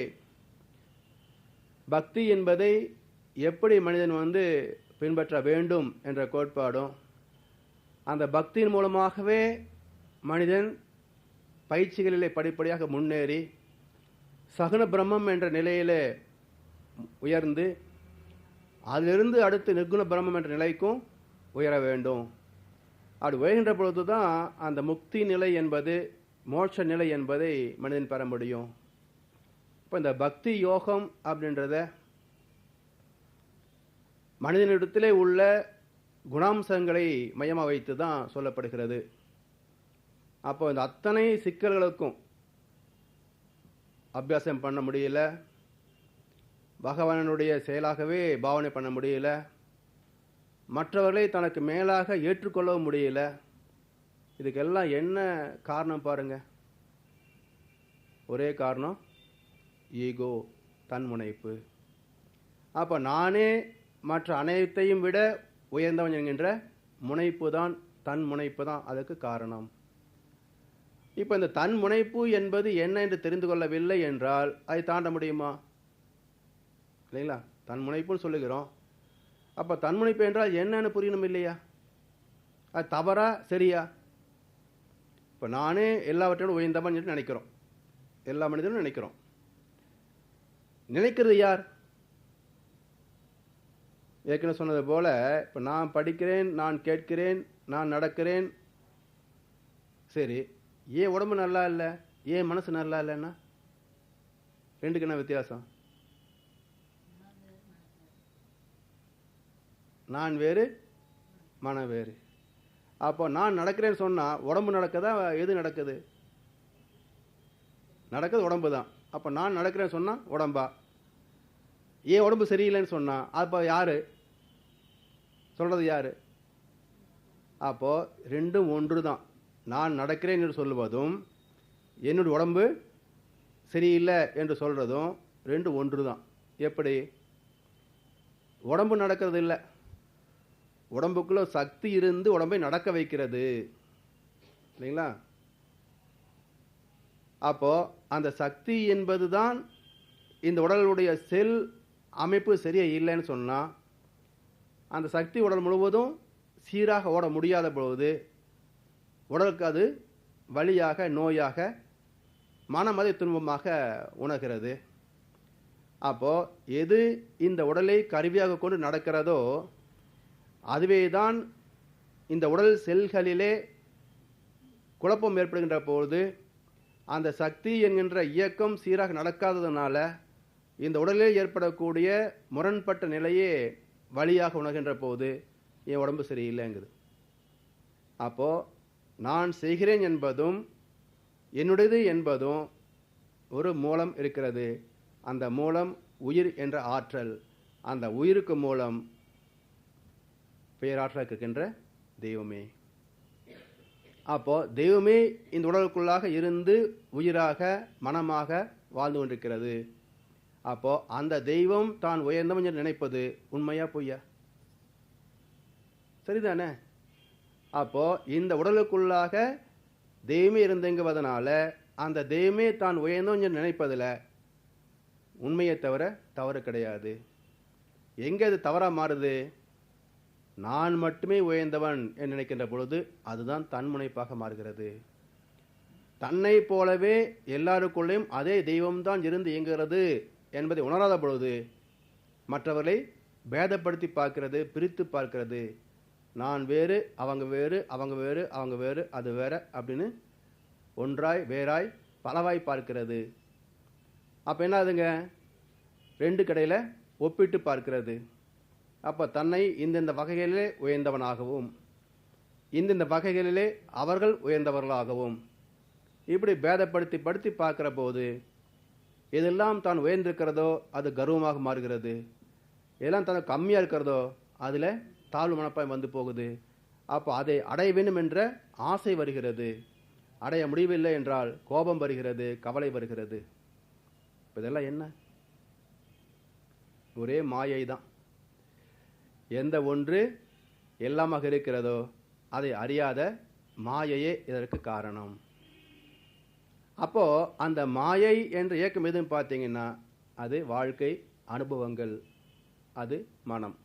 பக்தி என்பதை எப்படி மனிதன் பின்பற்ற வேண்டும் என்ற கோட்பாடும், அந்த பக்தியின் மூலமாகவே மனிதன் பயிற்சிகளிலே படிப்படியாக முன்னேறி சகுன பிரம்மம் என்ற நிலையிலே உயர்ந்து அதிலிருந்து அடுத்து நிர்குண பிரம்மம் என்ற நிலைக்கும் உயர வேண்டும். அப்படி உயர்கின்ற பொழுது தான் அந்த முக்தி நிலை என்பது, மோட்ச நிலை என்பதை மனிதன் பெற முடியும். இப்போ இந்த பக்தி யோகம் அப்படின்றத மனிதனிடத்திலே உள்ள குணாம்சங்களை மையமாக வைத்து தான் சொல்லப்படுகிறது. அப்போ இந்த அத்தனை சிக்கல்களுக்கும் அபியாசம் பண்ண முடியல, பகவானுடைய செயலாகவே பாவனை பண்ண முடியல, மற்றவர்களை தனக்கு மேலாக ஏற்றுக்கொள்ளவும் முடியல. இதுக்கெல்லாம் என்ன காரணம் பாருங்க? ஒரே காரணம், ஈகோ, தன்முனைப்பு. அப்போ நானே மற்ற அனைத்தையும் விட உயர்ந்தவன் என்கின்ற முனைப்பு தான், தன் முனைப்பு தான் அதுக்கு காரணம். இப்போ இந்த தன் முனைப்பு என்பது என்ன என்று தெரிந்து கொள்ளவில்லை என்றால் அதை தாண்ட முடியுமா? இல்லைங்களா? தன் முனைப்புன்னு சொல்லுகிறோம். அப்போ தன்முனைப்பு என்றால் என்னன்னு புரியணும் இல்லையா? அது தவறா சரியா? இப்போ நானே எல்லாவற்றையும் உயர்ந்தவன் என்று நினைக்கிறோம், எல்லா மனிதனும் நினைக்கிறோம். நினைக்கிறது யார்? ஏற்கனவே சொன்னது போல, இப்போ நான் படிக்கிறேன், நான் கேட்கிறேன், நான் நடக்கிறேன். சரி, ஏன் உடம்பு நல்லா இல்லை, ஏன் மனசு நல்லா இல்லைன்னா ரெண்டுக்கு என்ன வித்தியாசம்? நான் வேறு, மனம் வேறு. அப்போ நான் நடக்கிறேன்னு சொன்னால் உடம்பு நடக்குதா, எது நடக்குது? நடக்குது உடம்பு தான். அப்போ நான் நடக்கிறேன்னு சொன்னால் உடம்பா? ஏன் உடம்பு சரியில்லைன்னு சொன்னால் அப்போ யாரு சொல்கிறது? யாரு? அப்போது ரெண்டும் ஒன்று தான். நான் நடக்கிறேன் என்று சொல்லுவதும் என்னுடைய உடம்பு சரியில்லை என்று சொல்கிறதும் ரெண்டும் ஒன்று தான். எப்படி? உடம்பு நடக்கிறது இல்லை, உடம்புக்குள்ள சக்தி இருந்து உடம்பை நடக்க வைக்கிறது, இல்லைங்களா? அப்போ அந்த சக்தி என்பது தான் இந்த உடலுடைய செல் அமைப்பு சரியா இல்லைன்னு சொன்னால் அந்த சக்தி உடல் முழுவதும் சீராக ஓட முடியாத பொழுது உடலுக்கு அது வலியாக, நோயாக, மனம் அதை துன்பமாக உணர்கிறது. அப்போது எது இந்த உடலை கருவியாக கொண்டு நடக்கிறதோ அதுவே தான் இந்த உடல் செல்களிலே குழப்பம் ஏற்படுகின்ற பொழுது அந்த சக்தி என்கின்ற இயக்கம் சீராக நடக்காததுனால இந்த உடலில் ஏற்படக்கூடிய முரண்பட்ட நிலையே வலியாக உணர்கின்ற போது என் உடம்பு சரியில்லைங்குது. அப்போது நான் செய்கிறேன் என்பதும் என்னுடையது என்பதும் ஒரு மூலம் இருக்கிறது. அந்த மூலம் உயிர் என்ற ஆற்றல். அந்த உயிருக்கு மூலம் பேராற்றல் இருக்கின்ற தெய்வமே. அப்போ தெய்வமே இந்த உடலுக்குள்ளாக இருந்து உயிராக, மனமாக வாழ்ந்து கொண்டிருக்கிறது. அப்போ அந்த தெய்வம் தான் உயர்ந்தவன் என்று நினைப்பது உண்மையா பொய்யா? சரிதானே? அப்போ இந்த உடலுக்குள்ளாக தெய்வமே இருந்தெங்குவதனால அந்த தெய்வமே தான் உயர்ந்தவன் என்று நினைப்பதில் உண்மையை தவிர தவறு கிடையாது. எங்கே அது தவறாக மாறுது? நான் மட்டுமே உயர்ந்தவன் என்று நினைக்கின்ற பொழுது அதுதான் தன்முனைப்பாக மாறுகிறது. தன்னை போலவே எல்லாருக்குள்ளேயும் அதே தெய்வம்தான் இருந்து இயங்குகிறது என்பதை உணராத பொழுது மற்றவர்களை பேதப்படுத்தி பார்க்கிறது, பிரித்து பார்க்கிறது. நான் வேறு, அவங்க வேறு, அவங்க வேறு, அவங்க வேறு, அது வேற அப்படின்னு ஒன்றாய் வேறாய் பலவாய் பார்க்கிறது. அப்போ என்ன ஆகுதுங்க? ரெண்டு கடையில் ஒப்பிட்டு பார்க்கிறது. அப்போ தன்னை இந்தந்த வகைகளிலே உயர்ந்தவனாகவும் இந்தந்த வகைகளிலே அவர்கள் உயர்ந்தவர்களாகவும் இப்படி பேதப்படுத்தி படுத்தி பார்க்கிற போது எதெல்லாம் தான் உயர்ந்திருக்கிறதோ அது கர்வமாக மாறுகிறது. எதெல்லாம் தனக்கு கம்மியாக இருக்கிறதோ அதில் தாழ்வு மனப்பாய் வந்து போகுது. அப்போ அதை அடைய வேண்டும் என்ற ஆசை வருகிறது. அடைய முடியவில்லை என்றால் கோபம் வருகிறது, கவலை வருகிறது. இதெல்லாம் என்ன? ஒரே மாயை தான். எந்த ஒன்று எல்லாமாக இருக்கிறதோ அதை அறியாத மாயையே இதற்கு காரணம். அப்போ அந்த மாயை என்ற இயக்கம் எதுன்னு பார்த்தீங்கன்னா அது வாழ்க்கை அனுபவங்கள், அது மனம்.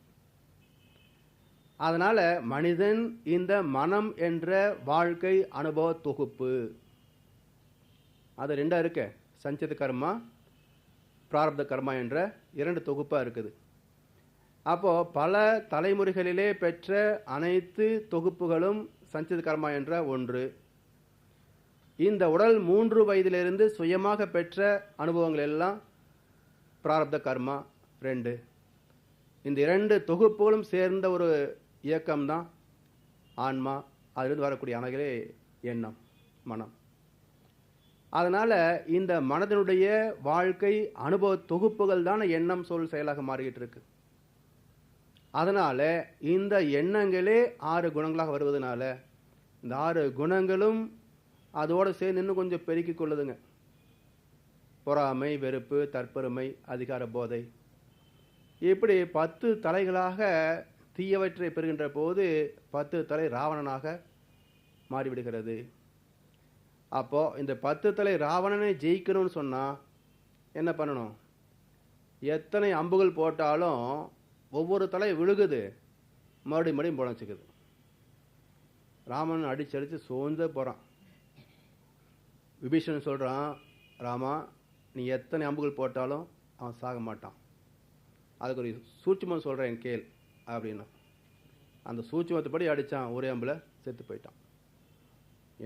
அதனால மனிதன் இந்த மனம் என்ற வாழ்க்கை அனுபவ தொகுப்பு, அது ரெண்டா இருக்கு, சஞ்சித கர்மா பிராரப்த கர்மா என்ற இரண்டு தொகுப்பா இருக்குது. அப்போ பல தலைமுறைகளிலே பெற்ற அனைத்து தொகுப்புகளும் சஞ்சித கர்மா என்ற ஒன்று. இந்த உடல் 3 வயதிலிருந்து சுயமாக பெற்ற அனுபவங்கள் எல்லாம் பிராரப்த கர்மா 2. இந்த இரண்டு தொகுப்புகளும் சேர்ந்த ஒரு இயக்கம்தான் ஆன்மா. அதிலிருந்து வரக்கூடிய அணைகளே எண்ணம், மனம். அதனால இந்த மனதினுடைய வாழ்க்கை அனுபவ தொகுப்புகள் தான் எண்ணம் சொல் செயலாக மாறிக்கிட்டு இருக்கு. அதனால இந்த எண்ணங்களே 6 குணங்களாக வருவதனால இந்த 6 குணங்களும் அதோடு சேர்ந்து இன்னும் கொஞ்சம் பெருக்கிக் கொள்ளுதுங்க. பொறாமை, வெறுப்பு, தற்பெருமை, அதிகார போதை, இப்படி 10 தலைகளாக தீயவற்றை பெறுகின்ற போது 10 தலை ராவணனாக மாறிவிடுகிறது. அப்போ இந்த 10 தலை ராவணனை ஜெயிக்கணும்னு சொன்னா என்ன பண்ணணும்? எத்தனை அம்புகள் போட்டாலும் ஒவ்வொரு தலை விழுகுது, மறுபடியும் புழைச்சிக்குது. ராமன் அடிச்சு சோர்ந்து போறான். விபீஷணன் சொல்றான், ராமா நீ எத்தனை அம்புகள் போட்டாலும் அவன் சாக மாட்டான், அதுக்கு ஒரு சூட்சுமம் சொல்றேன் கேள் அப்படின்னா அந்த சூட்சுமத்தைப்படி அடிச்சான், ஒரே அம்புல செத்து போயிட்டான்.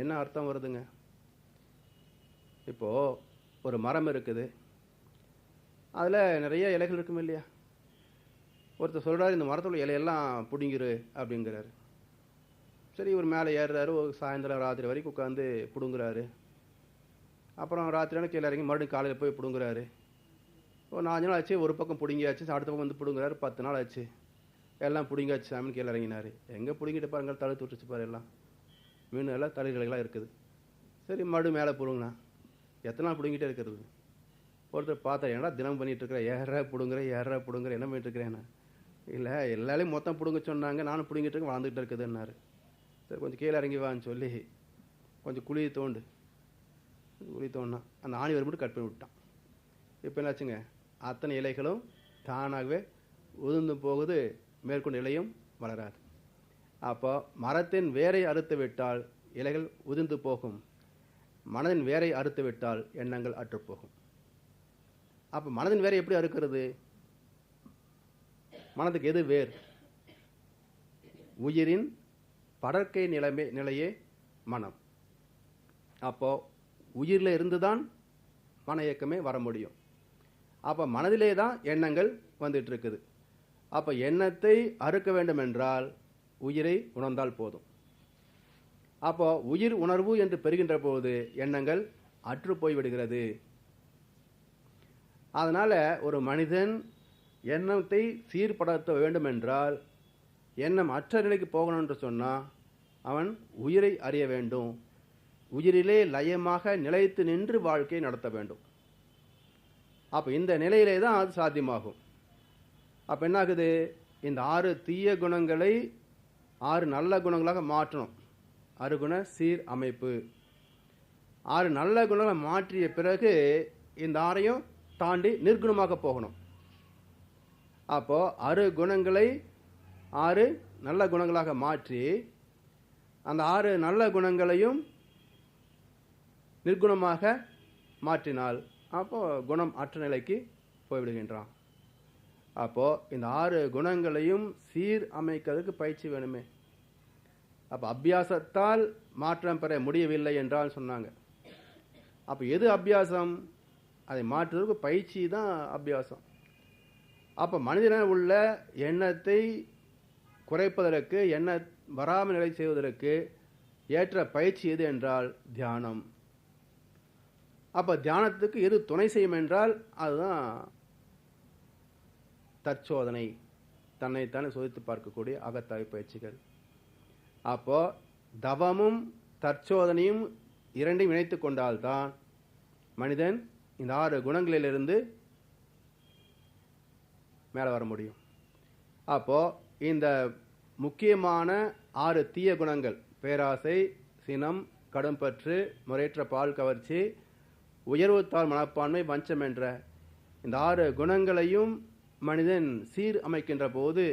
என்ன அர்த்தம் வருதுங்க? இப்போ ஒரு மரம் இருக்குது, அதுல நிறைய இலைகள் இருக்கும் இல்லையா? ஒருத்தர் சொல்றாரு, இந்த மரத்தோட இலையெல்லாம் பிடுங்கிரு அப்படிங்கிறாரு. சரி, இவர் மேலே ஏறுறாரு, ஒரு சாயந்தரம் ராத்திரி வரைக்கும் உட்காந்து பிடுங்குறாரு. அப்புறம் ராத்திரியான கீழே இறங்கி மறுபடியும் காலையில் போய் பிடுங்குறாரு. ஒரு 4 நாள் ஆச்சு, ஒரு பக்கம் பிடுங்கியாச்சு, அடுத்த பக்கம் வந்து பிடுங்குறாரு. 10 நாள் ஆச்சு, எல்லாம் பிடுங்காச்சு சாமின்னு கீழே இறங்கினாரு. எங்கே பிடுங்கிட்டு பாருங்க, தழுத்து விட்டுச்சு பாரு, எல்லாம் மீன் எல்லாம் தலைகளாக இருக்குது. சரி, மறுபடியும் மேலே பிடுங்கினா எத்தனை நாள் பிடுங்கிட்டே இருக்கிறது? ஒருத்தர் பார்த்தா, ஏன்னா தினம் பண்ணிட்டு இருக்கிறேன், ஏற பிடுங்குற என்ன பண்ணிட்டு இருக்கிறேன்? இல்லை, எல்லாரையும் மொத்தம் பிடுங்க சொன்னாங்க, நானும் பிடுங்கிட்டு இருக்கேன், வளர்ந்துக்கிட்டு இருக்குதுன்னாரு. சரி, கொஞ்சம் கீழே இறங்கி வான்னு சொல்லி கொஞ்சம் குழி தோண்டினா அந்த ஆணி வரை மட்டும் கட் பண்ணி விட்டான். இப்போ என்னாச்சுங்க, அத்தனை இலைகளும் தானாகவே உதிர்ந்து போகுது, மேற்கொண்டு இலையும் வளராது. அப்போ மரத்தின் வேரை அறுத்து விட்டால் இலைகள் உதிர்ந்து போகும், மனதின் வேரை அறுத்து விட்டால் எண்ணங்கள் அற்றுப்போகும். அப்போ மனதின் வேரை எப்படி அறுக்கிறது? மனதுக்கு எது வேர்? உயிரின் படற்கை நிலையே மனம். அப்போ உயிரில் இருந்து தான் மன இயக்கமே வர முடியும். அப்போ மனதிலே தான் எண்ணங்கள் வந்துட்டு இருக்குது. அப்போ எண்ணத்தை அறுக்க வேண்டும் என்றால் உயிரை உணர்ந்தால் போதும். அப்போ உயிர் உணர்வு என்று பெறுகின்ற போது எண்ணங்கள் அற்று போய்விடுகிறது. அதனால ஒரு மனிதன் எண்ணத்தை சீர்படுத்த வேண்டும் என்றால், எண்ணம் அற்ற நிலைக்கு போகணும் என்று சொன்னால் அவன் உயிரை அறிய வேண்டும், உயிரிலே லயமாக நிலைத்து நின்று வாழ்க்கையை நடத்த வேண்டும். அப்போ இந்த நிலையிலே தான் அது சாத்தியமாகும். அப்போ என்ன ஆகுது? இந்த 6 தீய குணங்களை 6 நல்ல குணங்களாக மாற்றணும். 6 குண சீர் அமைப்பு. 6 நல்ல குணங்களை மாற்றிய பிறகு இந்த 6ஐயும் தாண்டி நிர்குணமாக போகணும். அப்போ 6 குணங்களை 6 நல்ல குணங்களாக மாற்றி அந்த 6 நல்ல குணங்களையும் நிர்குணமாக மாற்றினால் அப்போ குணம் அற்ற நிலைக்கு போய்விடுகின்றான். அப்போ இந்த 6 குணங்களையும் சீர் அமைக்கிறதுக்கு பயிற்சி வேணுமே. அப்போ அபியாசத்தால் மாற்றம் பெற முடியவில்லை என்றால் சொன்னாங்க. அப்போ எது அபியாசம்? அதை மாற்றுவதற்கு பயிற்சி தான் அபியாசம். அப்போ மனிதன உள்ள எண்ணத்தை குறைப்பதற்கு, எண்ண வராமல் நிலை செய்வதற்கு ஏற்ற பயிற்சி எது என்றால் தியானம். அப்போ தியானத்துக்கு எது துணை செய்யும் என்றால் அதுதான் தற்சோதனை, தன்னைத்தானே சோதித்து பார்க்கக்கூடிய அகத்தாய்வு பயிற்சிகள். அப்போ தவமும் தற்சோதனையும் இரண்டையும் இணைத்து கொண்டால்தான் மனிதன் இந்த 6 குணங்களிலிருந்து மேலே வர முடியும். அப்போ இந்த முக்கியமான 6 தீய குணங்கள், பேராசை, சினம், கடும்பற்று, முறையற்ற பால் கவர்ச்சி, உயர்வுத்தாழ் மனப்பான்மை, வஞ்சம் என்ற இந்த 6 குணங்களையும் மனிதன் சீர் அமைக்கின்ற போது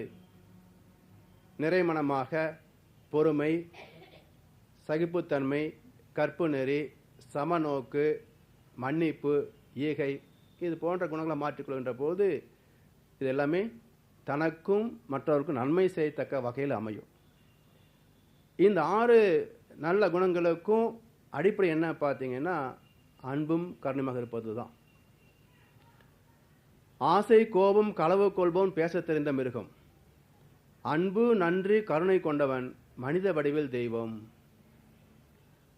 நிறைமனமாக பொறுமை, சகிப்புத்தன்மை, கற்பு நெறி, சமநோக்கு, மன்னிப்பு, ஈகை, இது போன்ற குணங்களை மாற்றிக்கொள்கின்ற போது இது எல்லாமே தனக்கும் மற்றவருக்கும் நன்மை செய்யத்தக்க வகையில் அமையும். இந்த 6 நல்ல குணங்களுக்கும் அடிப்படை என்ன பார்த்தீங்கன்னா அன்பும் கருணையாக இருப்பது தான். ஆசை, கோபம், களவு கொள்பவன் பேச தெரிந்த மிருகம். அன்பு, நன்றி, கருணை கொண்டவன் மனித வடிவில் தெய்வம்.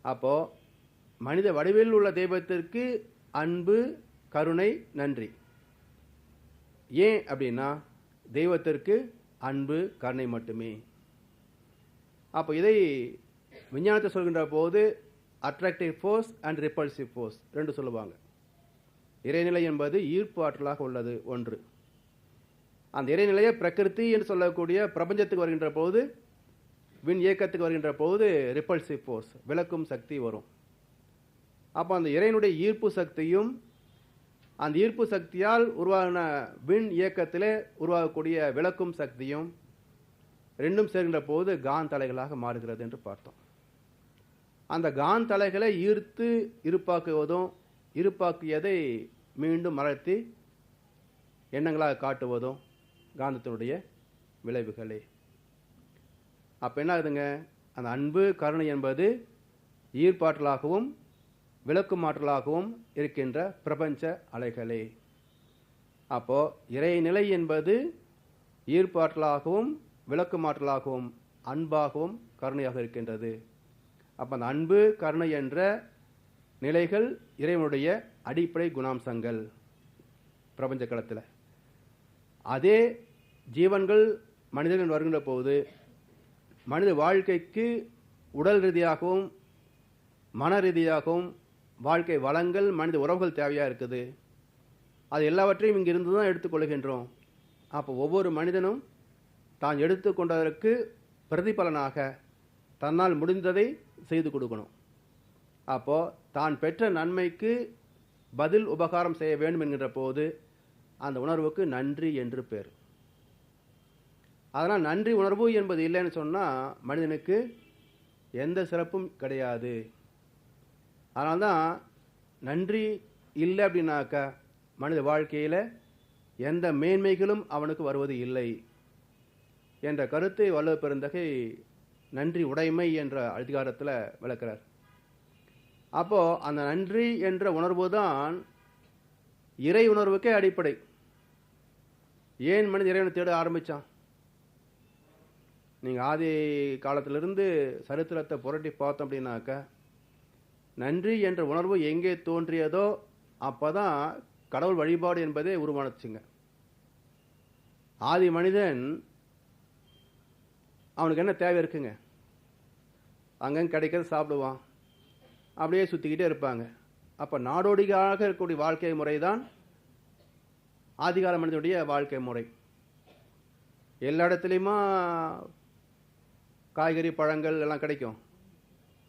அப்போ மனித வடிவில் உள்ள தெய்வத்திற்கு அன்பு, கருணை, நன்றி. ஏன் அப்படின்னா தெய்வத்திற்கு அன்பு, கருணை மட்டுமே. அப்போ இதை விஞ்ஞானத்தை சொல்கின்ற போது attractive force and repulsive force 2 சொல்லுவாங்க. இறைநிலை என்பது ஈர்ப்பு ஆற்றலாக உள்ளது ஒன்று. அந்த இறைநிலையை பிரகிருதி என்று சொல்லக்கூடிய பிரபஞ்சத்துக்கு வருகின்ற போது, விண் இயக்கத்துக்கு வருகின்ற போது ரிப்பல்சிவ் ஃபோர்ஸ், விளக்கும் சக்தி வரும். அப்போ அந்த இறைவனுடைய ஈர்ப்பு சக்தியும் அந்த ஈர்ப்பு சக்தியால் உருவான விண் இயக்கத்திலே உருவாகக்கூடிய விளக்கும் சக்தியும் ரெண்டும் சேர்கின்ற போது காந்தலைகளாக மாறுகிறது என்று பார்த்தோம். அந்த காந்தலைகளை ஈர்த்து இருப்பாக்குவதும் இருப்பாக்கியதை மீண்டும் மறைத்து எண்ணங்களாக காட்டுவதும் காந்தத்தினுடைய விளைவுகளே. அப்போ என்ன ஆகுதுங்க, அந்த அன்பு, கருணை என்பது ஈர்ப்பாற்றலாகவும் விளக்கும் ஆற்றலாகவும் இருக்கின்ற பிரபஞ்ச அலைகளே. அப்போ இறைநிலை என்பது ஈர்ப்பாற்றலாகவும் விளக்கும் ஆற்றலாகவும் அன்பாகவும் கருணையாக இருக்கின்றது. அப்போ அந்த அன்பு, கருணை என்ற நிலைகள் இறைவனுடைய அடிப்படை குணாம்சங்கள் பிரபஞ்ச களத்தில். அதே ஜீவன்கள் மனிதர்கள் வருகின்ற போது மனித வாழ்க்கைக்கு உடல் ரீதியாகவும் மன ரீதியாகவும் வாழ்க்கை வளங்கள், மனித உறவுகள் தேவையாக இருக்குது. அது எல்லாவற்றையும் இங்கிருந்து தான் எடுத்துக்கொள்கின்றோம். அப்போ ஒவ்வொரு மனிதனும் தான் எடுத்துக்கொண்டதற்கு பிரதிபலனாக தன்னால் முடிந்ததை செய்து கொடுக்கணும். அப்போ தான் பெற்ற நன்மைக்கு பதில் உபகாரம் செய்ய வேண்டும் என்கின்ற போது அந்த உணர்வுக்கு நன்றி என்று பேர். அதனால் நன்றி உணர்வு என்பது இல்லைன்னு சொன்னால் மனிதனுக்கு எந்த சிறப்பும் கிடையாது. அதனால்தான் நன்றி இல்லை அப்படின்னாக்கா மனித வாழ்க்கையில் எந்த மேன்மைகளும் அவனுக்கு வருவது இல்லை என்ற கருத்தை வள்ளுவ பெருந்தகை நன்றி உடைமை என்ற அதிகாரத்தில் விளக்கிறார். அப்போ அந்த நன்றி என்ற உணர்வு தான் இறை உணர்வுக்கே அடிப்படை. ஏன் மனித இறைவனை தேட ஆரம்பித்தான்? நீங்கள் ஆதி காலத்திலிருந்து சரித்திரத்தை புரட்டி பார்த்தோம் அப்படின்னாக்கா நன்றி என்ற உணர்வு எங்கே தோன்றியதோ அப்போதான் கடவுள் வழிபாடு என்பதே உருவானுச்சுங்க. ஆதி மனிதன் அவனுக்கு என்ன தேவை இருக்குங்க? அங்கங்கே கிடைக்கிறது சாப்பிடுவான், அப்படியே சுற்றிக்கிட்டே இருப்பாங்க. அப்போ நாடோடியாக இருக்கக்கூடிய வாழ்க்கை முறை தான் ஆதிகால மனிதனுடைய வாழ்க்கை முறை. எல்லா இடத்துலையுமா காய்கறி, பழங்கள் எல்லாம் கிடைக்கும்,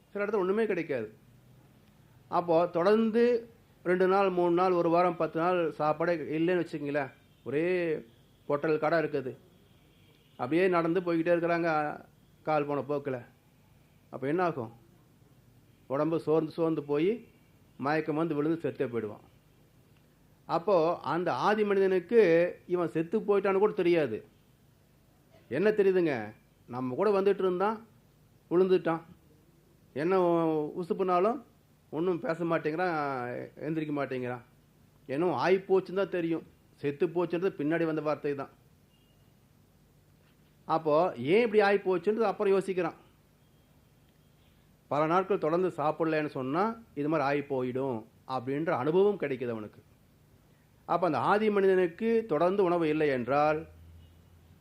சில இடத்துல ஒன்றுமே கிடைக்காது. அப்போது தொடர்ந்து 2 நாள் 3 நாள் 1 வாரம் 10 நாள் சாப்பாடே இல்லைன்னு வச்சுக்கிங்களேன், ஒரே பொட்டல் கடை இருக்குது, அப்படியே நடந்து போய்கிட்டே இருக்கிறாங்க கால் போன போக்கில். அப்போ என்ன ஆகும்? உடம்பு சோர்ந்து போய் மயக்கம் வந்து விழுந்து செத்தே போயிடுவான். அப்போது அந்த ஆதி மனிதனுக்கு இவன் செத்து போயிட்டான்னு கூட தெரியாது. என்ன தெரியுதுங்க, நம்ம கூட வந்துட்டு இருந்தான், விழுந்துட்டான், என்ன உசுப்புனாலும் ஒன்றும் பேச மாட்டேங்கிறான், எந்திரிக்க மாட்டேங்கிறான், இன்னும் ஆகிப்போச்சுன்னு தான் தெரியும். செத்து போச்சுன்றது பின்னாடி வந்த வார்த்தை தான். அப்போது ஏன் இப்படி ஆகிப்போச்சுன்றது அப்புறம் யோசிக்கிறான். பல நாட்கள் தொடர்ந்து சாப்பிடலன்னு சொன்னால் இது மாதிரி ஆகி போயிடும் அப்படின்ற அனுபவம் கிடைக்குது அவனுக்கு. அப்போ அந்த ஆதி மனிதனுக்கு தொடர்ந்து உணவு இல்லை என்றால்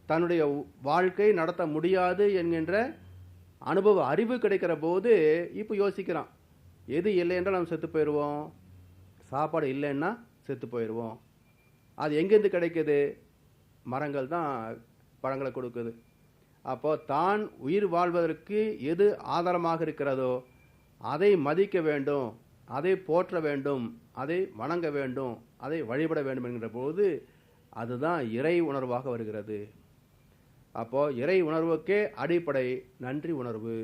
தன்னுடைய வாழ்க்கை நடத்த முடியாது என்கின்ற அனுபவ அறிவு கிடைக்கிற போது இப்போ யோசிக்கிறான், எது இல்லை என்றால் நம்ம செத்து போயிடுவோம், சாப்பாடு இல்லைன்னா செத்து போயிடுவோம். அது எங்கேருந்து கிடைக்குது? மரங்கள் தான் பழங்களை கொடுக்குது. அப்போ தான் உயிர் வாழ்வதற்கு எது ஆதாரமாக இருக்கிறதோ அதை மதிக்க வேண்டும், அதை போற்ற வேண்டும், அதை வணங்க வேண்டும், அதை வழிபட வேண்டும் என்கிற போது அதுதான் இறை உணர்வாக வருகிறது. அப்போ இறை உணர்வுக்கே அடிப்படை நன்றி உணர்வு.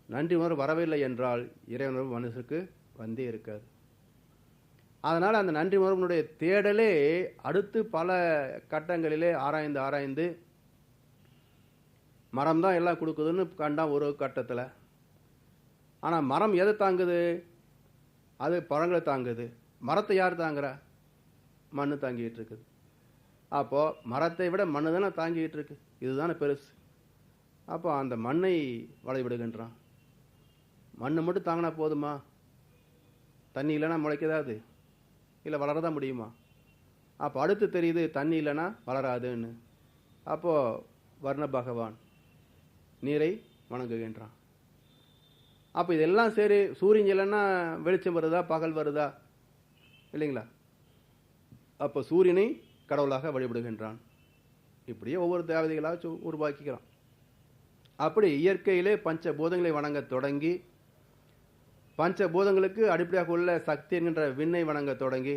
நன்றி உணர்வு வரவில்லை என்றால் இறை உணர்வு மனசுக்கு வந்தே இருக்காது. அதனால் அந்த நன்றி உணர்வினுடைய தேடலே அடுத்து பல கட்டங்களிலே ஆராய்ந்து ஆராய்ந்து மரம் தான் எல்லாம் கொடுக்குதுன்னு கண்டா ஒரு கட்டத்தில். ஆனால் மரம் எதை தாங்குது? அது பழங்களை தாங்குது. மரத்தை யார் தாங்குறா? மண்ணு தாங்கிட்டு இருக்குது. அப்போது மரத்தை விட மண்ணு தானே தாங்கிட்டு இருக்கு, இதுதானே பெருசு. அப்போ அந்த மண்ணை வளைவிடுகின்றான். மண்ணு மட்டும் தாங்கினா போதுமா? தண்ணி இல்லைன்னா முளைக்கதாது, இல்லை வளரதான் முடியுமா? அப்போ அடுத்து தெரியுது தண்ணி இல்லைன்னா வளராதுன்னு. அப்போது வர்ண பகவான் நீரை வணங்குகின்றான். அப்போ இதெல்லாம் சரி, சூரியன் இல்லைன்னா வெளிச்சம் வருதா, பகல் வருதா? இல்லைங்களா? அப்போ சூரியனை கடவுளாக வழிபடுகின்றான். இப்படியே ஒவ்வொரு தேவதைகளாக உருவாக்கிக்கிறான். அப்படி இயற்கையிலே பஞ்சபூதங்களை வணங்க தொடங்கி, பஞ்சபூதங்களுக்கு அடிப்படையாக உள்ள சக்தி என்கின்ற விண்ணை வணங்க தொடங்கி,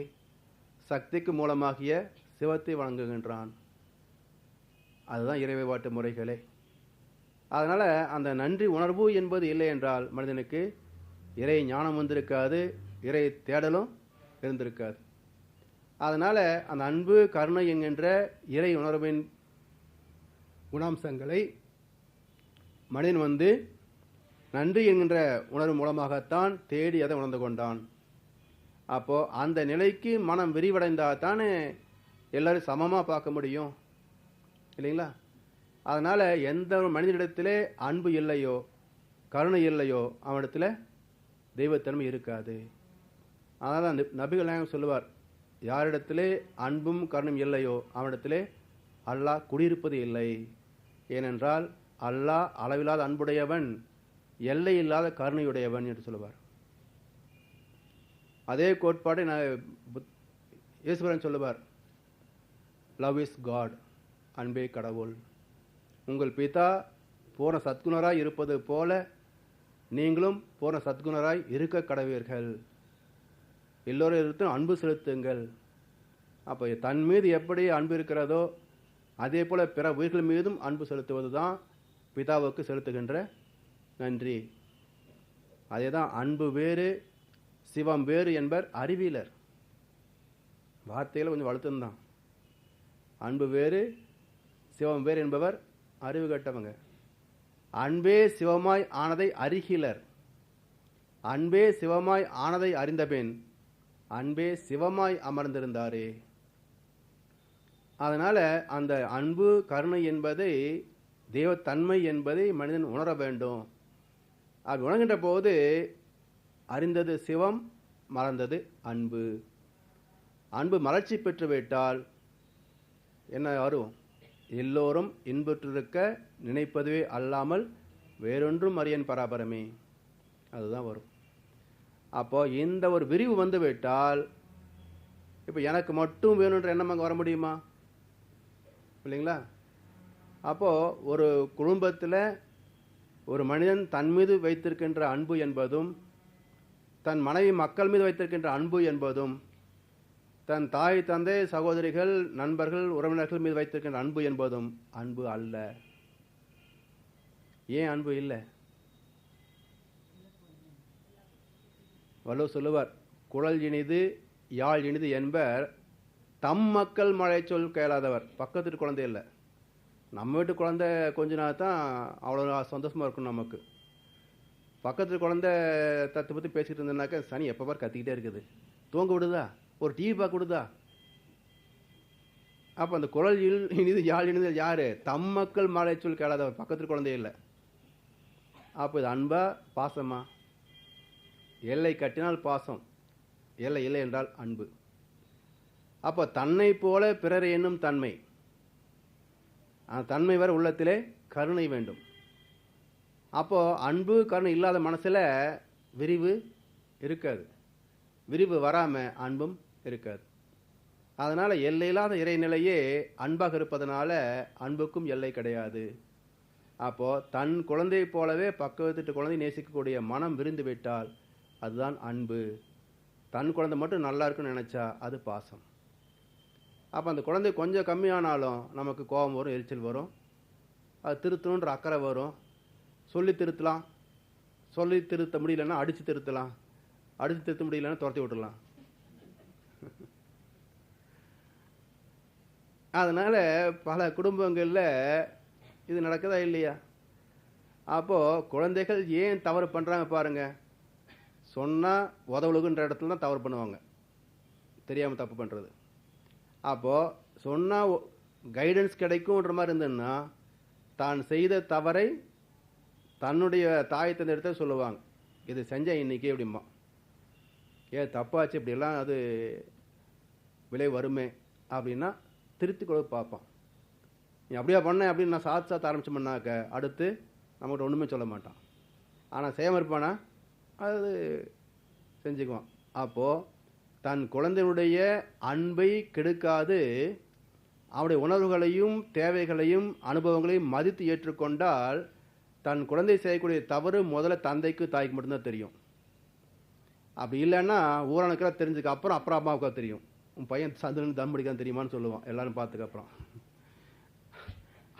சக்திக்கு மூலமாகிய சிவத்தை வணங்குகின்றான். அதுதான் இறை வழிபாட்டு முறைகளே. அதனால் அந்த நன்றி உணர்வு என்பது இல்லை என்றால் மனிதனுக்கு இறை ஞானம் வந்திருக்காது, இறை தேடலும் இருந்திருக்காது. அதனால் அந்த அன்பு கருணை என்கின்ற இறை உணர்வின் குணாம்சங்களை மனிதன் நன்றி என்கின்ற உணர்வு மூலமாகத்தான் தேடி அதை உணர்ந்து கொண்டான். அப்போது அந்த நிலைக்கு மனம் விரிவடைந்தால் தானே எல்லோரும் சமமாக பார்க்க முடியும், இல்லைங்களா? அதனால் எந்த ஒரு மனிதனிடத்திலே அன்பு இல்லையோ, கருணை இல்லையோ, அவனிடத்தில் தெய்வத்தன்மை இருக்காது. அதனால் தான் நபிகள் நாயகம் சொல்லுவார், யாரிடத்திலே அன்பும் கருணையும் இல்லையோ அவனிடத்திலே அல்லாஹ் குடியிருப்பது இல்லை. ஏனென்றால் அல்லாஹ் அளவில்லாத அன்புடையவன், எல்லை இல்லாத கருணையுடையவன் என்று சொல்லுவார். அதே கோட்பாடு ஈஸ்வரன் சொல்லுவார், லவ் இஸ் காட், அன்பே கடவுள். உங்கள் பிதா பூர்ண சத்குணராய் இருப்பது போல நீங்களும் பூர்ண சத்குணராய் இருக்க கடவீர்கள். எல்லோரும் இருந்தும் அன்பு செலுத்துங்கள். அப்போ தன் மீது எப்படி அன்பு இருக்கிறதோ அதே போல் பிற உயிர்கள் மீதும் அன்பு செலுத்துவது தான் பிதாவுக்கு செலுத்துகின்ற நன்றி. அதே தான் அன்பு வேறு சிவம் வேறு என்பர் அறிவியலர். வார்த்தையில் கொஞ்சம் வளர்த்துந்தான். அன்பு வேறு சிவம் வேறு என்பவர் அறிவு கட்டவங்க. அன்பே சிவமாய் ஆனதை அறிகிலர். அன்பே சிவமாய் ஆனதை அறிந்தபின் அன்பே சிவமாய் அமர்ந்திருந்தாரே. அதனால் அந்த அன்பு கருணை என்பதை, தெய்வத்தன்மை என்பதை மனிதன் உணர வேண்டும். அப்படி உணர்கின்ற போது அறிந்தது சிவம், மறந்தது அன்பு. அன்பு மலர்ச்சி பெற்றுவிட்டால் என்ன வரும்? எல்லோரும் இன்புற்றிருக்க நினைப்பதுவே அல்லாமல் வேறொன்றும் அறியன் பராபரமே, அதுதான் வரும். அப்போ இந்த ஒரு விரிவு வந்து விட்டால் இப்போ எனக்கு மட்டும் வேணுன்ற எண்ணம் அங்கே வர முடியுமா? இல்லைங்களா? அப்போது ஒரு குடும்பத்தில் ஒரு மனிதன் தன் மீது வைத்திருக்கின்ற அன்பு என்பதும், தன் மனைவி மக்கள் மீது வைத்திருக்கின்ற அன்பு என்பதும், தன் தாய் தந்தை சகோதரிகள் நண்பர்கள் உறவினர்கள் மீது வைத்திருக்கின்ற அன்பு என்பதும் அன்பு அல்ல. ஏன் அன்பு இல்லை? வள்ளுவர் சொல்லுவார், குழல் இனிது யாழ் இனிது என்பர் தம் மக்கள் மழை சொல் கேளாதவர். பக்கத்து வீட்டு குழந்தை இல்லை, நம்ம வீட்டு குழந்தை கொஞ்ச நாள் தான் அவ்வளோ சந்தோஷமாக இருக்கும் நமக்கு. பக்கத்து குழந்தை தத்து பற்றி பேசிக்கிட்டு இருந்தேன்னாக்கா சனி எப்போ பார் கத்திக்கிட்டே இருக்குது, தூங்க விடுதா, ஒரு டிவி பார்க்க விடுதா. அப்போ அந்த குழல் இனிது யாழ் இனிது யார்? தம் மக்கள் மழை சொல் கேளாதவர், பக்கத்து குழந்தை இல்லை. அப்போ இது அன்பா பாசமா? எல்லை கட்டினால் பாசம், எல்லை இல்லை என்றால் அன்பு. அப்போ தன்னை போல பிறரை என்னும் தன்மை, அந்த தன்மை வர உள்ளத்திலே கருணை வேண்டும். அப்போது அன்பு கருணை இல்லாத மனசில் விரிவு இருக்காது. விரிவு வராமல் அன்பும் இருக்காது. அதனால் எல்லையில்லாத இறைநிலையே அன்பாக இருப்பதனால அன்புக்கும் எல்லை கிடையாது. அப்போது தன் குழந்தையை போலவே பக்கத்து குழந்தை நேசிக்கக்கூடிய மனம் விருந்து விட்டால் அதுதான் அன்பு. தன் குழந்தை மட்டும் நல்லா இருக்குன்னு நினச்சா அது பாசம். அப்போ அந்த குழந்தை கொஞ்சம் கம்மியானாலும் நமக்கு கோபம் வரும், எரிச்சல் வரும், அது திருத்தணுன்ற அக்கறை வரும். சொல்லி திருத்தலாம், சொல்லி திருத்த முடியலன்னா அடித்து திருத்தலாம், அடித்து திருத்த முடியலன்னா துரத்தி விட்டுடலாம். அதனால் பல குடும்பங்களில் இது நடக்குதா இல்லையா? அப்போது குழந்தைகள் ஏன் தவறு பண்ணுறாங்க பாருங்கள். சொன்னால் உதவுலுகுன்ற இடத்துல தான் தவறு பண்ணுவாங்க, தெரியாமல் தப்பு பண்ணுறது. அப்போது சொன்னால் கைடன்ஸ் கிடைக்கும்ன்ற மாதிரி இருந்ததுன்னா தான் செய்த தவறை தன்னுடைய தாய் தந்தை இடத்துல சொல்லுவாங்க, இது செஞ்சேன் இன்றைக்கி அப்படிமா, தப்பாச்சு இப்படியெல்லாம் அது விலை வருமே அப்படின்னா திருத்தி கொடுத்து பார்ப்பான். நீ அப்படியா பண்ண அப்படின்னு நான் சாத்து ஆரம்பிச்சோம்னாக்க அடுத்து நம்மகிட்ட ஒன்றுமே சொல்ல மாட்டான். ஆனால் செய்யாமல் இருப்பானா அது செஞ்சுக்குவான். அப்போது தன் குழந்தையுடைய அன்பை கெடுக்காது அவனுடைய உணர்வுகளையும் தேவைகளையும் அனுபவங்களையும் மதித்து ஏற்றுக்கொண்டால் தன் குழந்தை செய்யக்கூடிய தவறு முதல்ல தந்தைக்கு தாய்க்கு மட்டும்தான் தெரியும். அப்படி இல்லைன்னா ஊரானுக்கெல்லாம் தெரிஞ்சுக்க அப்புறம் அம்மாவுக்கா தெரியும். உன் பையன் சந்திரன் தம் அடிக்கான்னு தெரியுமான்னு சொல்லுவான் எல்லாரும் பார்த்துக்க. அப்புறம்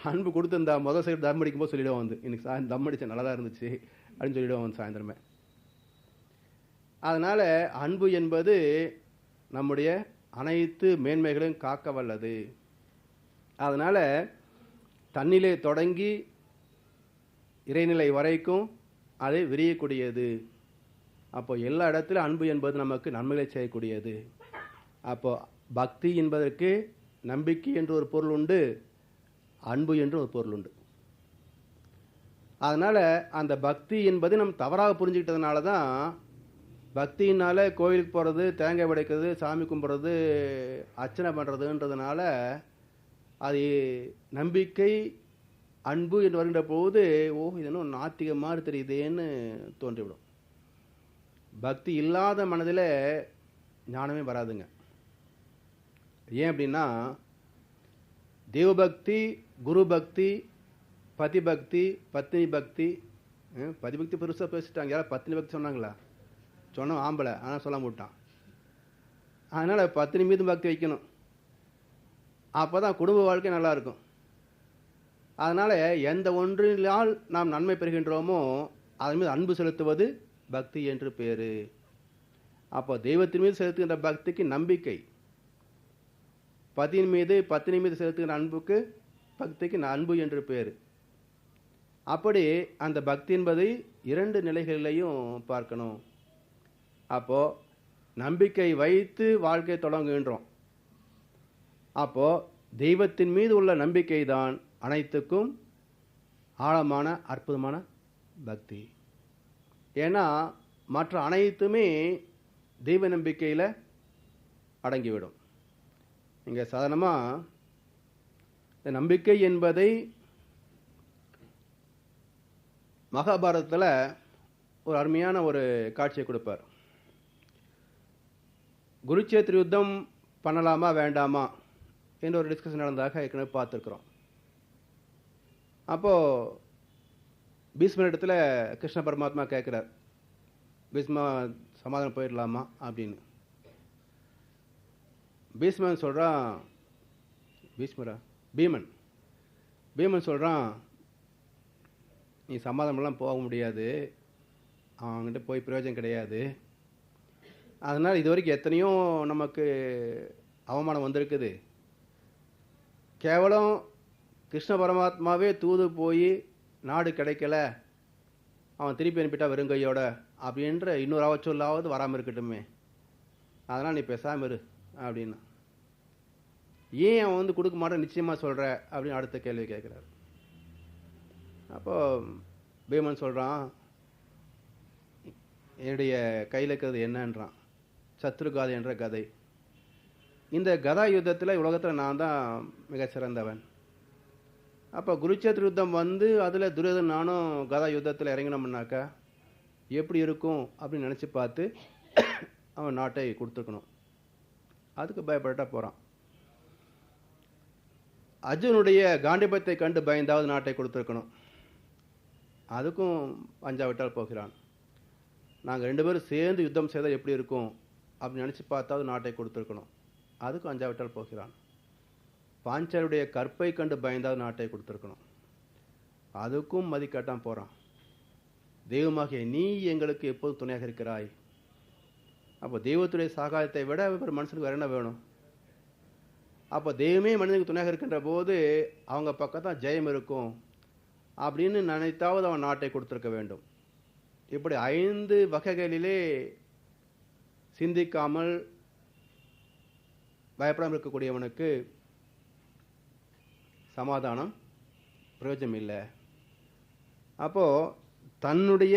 அன்பு கொடுத்துருந்தா முதல் சைடு தம் அடிக்கும்போது சொல்லிவிடுவான் வந்து, இன்னைக்கு தம் அடித்தேன் நல்லா தான் இருந்துச்சு அப்படின்னு சொல்லிவிடுவான் வந்து சாயந்தரமே. அதனால் அன்பு என்பது நம்முடைய அனைத்து மேன்மைகளையும் காக்க வல்லது. அதனால் தன்னிலை தொடங்கி இறைநிலை வரைக்கும் அதை விரியக்கூடியது. அப்போ எல்லா இடத்துலையும் அன்பு என்பது நமக்கு நன்மைகளை செய்யக்கூடியது. அப்போ பக்தி என்பதற்கு நம்பிக்கை என்று ஒரு பொருள் உண்டு, அன்பு என்று ஒரு பொருள் உண்டு. அதனால் அந்த பக்தி என்பது நம்ம தவறாக புரிஞ்சுக்கிட்டதுனால தான் பக்தியினால் கோயிலுக்கு போகிறது, தேங்காய் உடைக்கிறது, சாமி கும்பிட்றது, அர்ச்சனை பண்ணுறதுன்றதுனால அது நம்பிக்கை அன்பு என்று வருகின்ற போது இது இன்னும் நாத்திக மாதிரி தெரியுதேன்னு தோன்றிவிடும். பக்தி இல்லாத மனதில் ஞானமே வராதுங்க. ஏன் அப்படின்னா தேவபக்தி, குரு பக்தி, பதிபக்தி, பத்னி பக்தி. பதிபக்தி பெருசாக பேசிட்டாங்க, யாராவது பத்னி பக்தி சொன்னாங்களா? சொன்னோம் ஆம்பளை, ஆனால் சொல்ல மாட்டான். அதனால் பத்னி மீது பக்தி வைக்கணும், அப்போ தான் குடும்ப வாழ்க்கை நல்லாயிருக்கும். அதனால் எந்த ஒன்றினால் நாம் நன்மை பெறுகின்றோமோ அதன் மீது அன்பு செலுத்துவது பக்தி என்று பேர். அப்போ தெய்வத்தின் மீது செலுத்துகின்ற பக்திக்கு நம்பிக்கை, பதியின் மீது பத்னி மீது செலுத்துகின்ற அன்புக்கு பக்திக்கு அன்பு என்று பேர். அப்படி அந்த பக்தி என்பதை இரண்டு நிலைகளிலையும் பார்க்கணும். அப்போது நம்பிக்கை வைத்து வாழ்க்கை தொடங்குகின்றோம். அப்போது தெய்வத்தின் மீது உள்ள நம்பிக்கை தான் அனைத்துக்கும் ஆழமான அற்புதமான பக்தி. ஏன்னா மற்ற அனைத்துமே தெய்வ நம்பிக்கையில் அடங்கிவிடும். இங்கே சாதாரணமாக இந்த நம்பிக்கை என்பதை மகாபாரதத்தில் ஒரு அருமையான ஒரு காட்சியை கொடுப்பார். குருச்சேத்திர யுத்தம் பண்ணலாமா வேண்டாமா என்ற ஒரு டிஸ்கஷன் நடந்ததாக ஏற்கனவே பார்த்துருக்குறோம். அப்போது பீஷ்மர் இடத்துல கிருஷ்ண பரமாத்மா கேட்குறார், பீஷ்மா சமாதானம் போயிடலாமா அப்படின்னு. பீஷ்மன் சொல்கிறான், பீமன் சொல்கிறான், நீ சமாதானமெல்லாம் போக முடியாது, அவங்ககிட்ட போய் பிரயோஜனம் கிடையாது. அதனால் இது வரைக்கும் எத்தனையோ நமக்கு அவமானம் வந்திருக்குது. கேவலம் கிருஷ்ண பரமாத்மாவே தூது போய் நாடு கிடைக்கல, அவன் திருப்பி அனுப்பிட்டா வெறுங்கையோட அப்படின்ற இன்னொரு அவச்சொல்லாவது வராமல் இருக்கட்டுமே, அதனால் நீ பேசாமல் இரு அப்படின்னா. ஏன் அவன் வந்து கொடுக்க மாட்டேன் நிச்சயமாக சொல்கிற அப்படின்னு அடுத்த கேள்வி கேட்குறாரு. அப்போது பீமன் சொல்கிறான், என்னுடைய கையில் இருக்கிறது என்னன்றான், சத்ருகாதை என்ற கதை. இந்த கதா யுத்தத்தில் உலகத்தில் நான் தான் மிகச்சிறந்தவன். அப்போ குருச்சேத்திர யுத்தம் வந்து அதில் துரியோதன் நானும் கதா யுத்தத்தில் இறங்கினோம்னாக்கா எப்படி இருக்கும் அப்படின்னு நினச்சி பார்த்து அவன் நாட்டை கொடுத்துருக்கணும். அதுக்கு பயப்படட்டா போகிறான். அர்ஜுனுடைய காண்டிபத்தை கண்டு பயந்தாவது நாட்டை கொடுத்துருக்கணும். அதுக்கும் அஞ்சாவிட்டால் போகிறான். நாங்கள் 2 பேரும் சேர்ந்து யுத்தம் செய்தால் எப்படி இருக்கும் அப்படின்னு நினச்சி பார்த்தாவது நாட்டை கொடுத்துருக்கணும். அதுக்கும் அஞ்சாவிட்டால் போகிறான். பாஞ்சாலியுடைய கற்பை கண்டு பயந்தாவது நாட்டை கொடுத்துருக்கணும். அதுக்கும் மதிக்காட்டான் போகிறான். தெய்வமாகிய நீ எங்களுக்கு எப்போது துணையாக இருக்கிறாய். அப்போ தெய்வத்துடைய சகாயத்தை விட ஒரு மனுஷனுக்கு வேற என்ன வேணும்? அப்போ தெய்வமே மனிதனுக்கு துணையாக இருக்கின்ற போது அவங்க பக்கம் ஜெயம் இருக்கும் அப்படின்னு நினைத்தாவது அவன் நாட்டை கொடுத்துருக்க வேண்டும். இப்படி 5 வகைகளிலே சிந்திக்காமல் பயப்படாமல் இருக்கக்கூடியவனுக்கு சமாதானம் பிரயோஜனம் இல்லை. அப்போது தன்னுடைய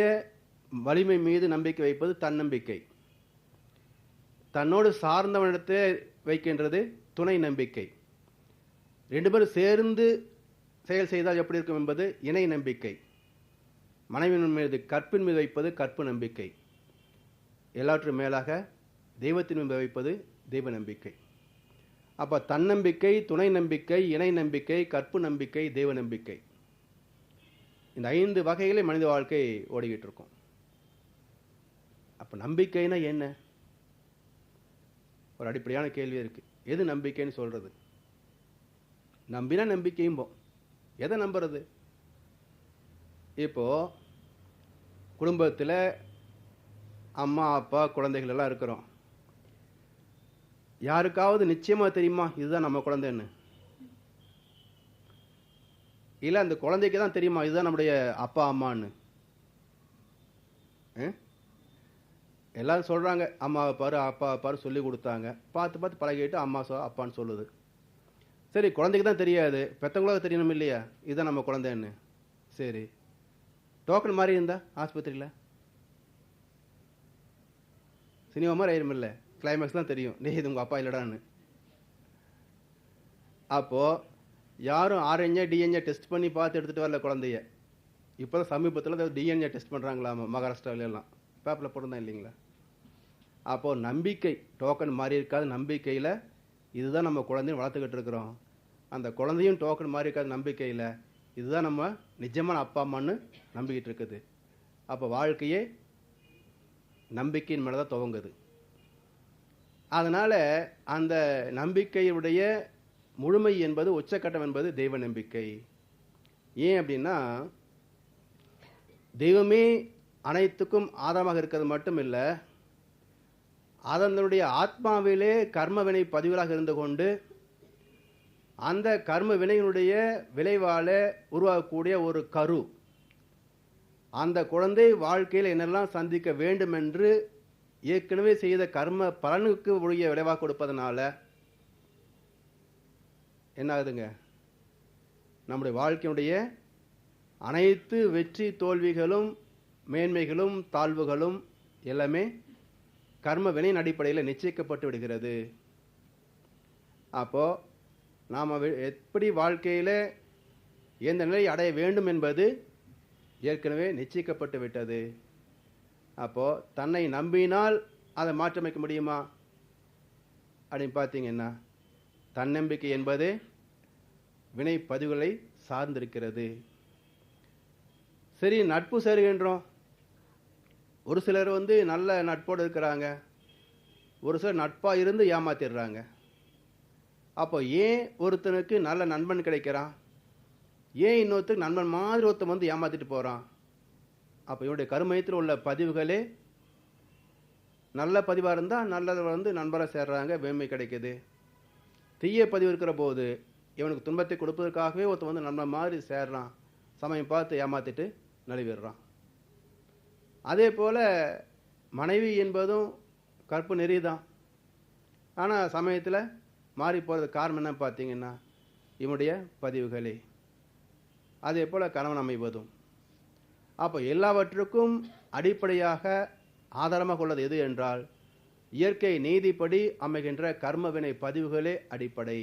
வலிமை மீது நம்பிக்கை வைப்பது தன்னம்பிக்கை. தன்னோடு சார்ந்தவனிடத்தை வைக்கின்றது துணை நம்பிக்கை. 2 பேரும் சேர்ந்து செயல் செய்தால் எப்படி இருக்கும் என்பது இணை நம்பிக்கை. மனைவியின் மீது கற்பின் மீது வைப்பது கற்பு நம்பிக்கை. எல்லாற்றும் மேலாக தெய்வத்தின் மீது வைப்பது தெய்வ நம்பிக்கை. அப்போ தன்னம்பிக்கை, துணை நம்பிக்கை, இணை நம்பிக்கை, கற்பு நம்பிக்கை, தெய்வ நம்பிக்கை, இந்த 5 வகைகளே மனித வாழ்க்கை ஓடிக்கிட்டு இருக்கும். அப்போ நம்பிக்கைனா என்ன? ஒரு அடிப்படையான கேள்வி இருக்கு. எது நம்பிக்கைன்னு சொல்றது? நம்பினா நம்பிக்கையும் போம். எதை நம்புறது? இப்போ குடும்பத்தில் அம்மா அப்பா குழந்தைகள் எல்லாம் இருக்கிறோம். யாருக்காவது நிச்சயமா தெரியுமா இதுதான் நம்ம குழந்தைன்னு? இல்லை அந்த குழந்தைக்கு தான் தெரியுமா இதுதான் நம்முடைய அப்பா அம்மான்னு? எல்லாரும் சொல்கிறாங்க அம்மாவை பாரு அப்பாவை பாரு சொல்லி கொடுத்தாங்க, பார்த்து பார்த்து பழகிட்டு அம்மா அப்பான்னு சொல்லுது. சரி, குழந்தைக்கு தான் தெரியாது, பெற்றவங்களாக தெரியணும் இல்லையா இதுதான் நம்ம குழந்தைன்னு? சரி, டோக்கன் மாதிரி இருந்தா ஆஸ்பத்திரியில் சினிமா மாதிரி ஆயிரும் இல்லை, கிளைமேக்ஸ் தான் தெரியும் நீ இது உங்கள் அப்பா இல்லடான்னு. அப்போது யாரும் ஆர்என்ஏ டிஎன்ஏ டெஸ்ட் பண்ணி பார்த்து எடுத்துகிட்டு வரல குழந்தைய. இப்போ தான் சமீபத்தில் டிஎன்ஏ டெஸ்ட் பண்ணுறாங்களாமா மகாராஷ்டிராவிலாம், பேப்பரில் போட்டுருந்தேன் இல்லைங்களா? அப்போது நம்பிக்கை டோக்கன் மாதிரி இருக்காது நம்பிக்கையில் இதுதான் நம்ம குழந்தையும் வளர்த்துக்கிட்டு இருக்கிறோம். அந்த குழந்தையும் டோக்கன் மாதிரி இருக்காது நம்பிக்கையில் இதுதான் நம்ம நிஜமான அப்பா அம்மான்னு நம்பிக்கிட்டு இருக்குது. அப்போ வாழ்க்கையே நம்பிக்கையின் மேலே தான் துவங்குது. அதனால் அந்த நம்பிக்கையுடைய முழுமை என்பது உச்சக்கட்டம் என்பது தெய்வ நம்பிக்கை. ஏன் அப்படின்னா தெய்வமே அனைத்துக்கும் ஆதாரமாக இருக்கிறது மட்டும் இல்லை, அதனுடைய ஆத்மாவிலே கர்ம வினை பதிவுகளாக இருந்து கொண்டு அந்த கர்ம வினையினுடைய விளைவால் உருவாகக்கூடிய ஒரு கரு, அந்த குழந்தை வாழ்க்கையில் என்னெல்லாம் சந்திக்க வேண்டும் என்று ஏற்கனவே செய்த கர்ம பலனுக்கு உரிய விளைவாக கொடுப்பதனால என்ன ஆகுதுங்க? நம்முடைய வாழ்க்கையினுடைய அனைத்து வெற்றி தோல்விகளும் மேன்மைகளும் தாழ்வுகளும் எல்லாமே கர்ம வினையின் அடிப்படையில் நிச்சயிக்கப்பட்டு விடுகிறது. அப்போது நாம் எப்படி வாழ்க்கையில் எந்த நிலையை அடைய வேண்டும் என்பது ஏற்கனவே நிச்சயிக்கப்பட்டு விட்டது. அப்போது தன்னை நம்பினால் அதை மாற்றமைக்க முடியுமா அப்படின்னு பார்த்தீங்கன்னா தன்னம்பிக்கை என்பது வினை பதிவுகளை சார்ந்திருக்கிறது. சரி, நட்பு சேருகின்றோம். ஒரு சிலர் நல்ல நட்போடு இருக்கிறாங்க, ஒரு சிலர் நட்பாக இருந்து ஏமாத்திடுறாங்க. அப்போ ஏன் ஒருத்தனுக்கு நல்ல நண்பன் கிடைக்கிறான், ஏன் இன்னொருத்தருக்கு நண்பன் மாதிரி ஒருத்தன் ஏமாத்திட்டு போகிறான்? அப்போ இவனுடைய கருமையத்தில் உள்ள பதிவுகளே நல்ல பதிவாக இருந்தால் நல்ல நண்பராக சேர்றாங்க, வேண்மை கிடைக்குது. தீய பதிவு இருக்கிற போது இவனுக்கு துன்பத்தை கொடுப்பதற்காகவே ஒருத்தன் நண்பன் மாதிரி சேர்றான், சமயம் பார்த்து ஏமாத்திட்டு நழுவிடுறான். அதே போல் மனைவி என்பதும் கற்பு நெறி தான். ஆனால் சமயத்தில் மாறி போகிறது காரணம் என்ன பார்த்தீங்கன்னா இவனுடைய பதிவுகளே. அதே போல் கணவன் அமைவதும். அப்போ எல்லாவற்றுக்கும் அடிப்படையாக ஆதாரமாக உள்ளது எது என்றால் இயற்கை நீதிப்படி அமைகின்ற கர்ம வினை பதிவுகளே அடிப்படை.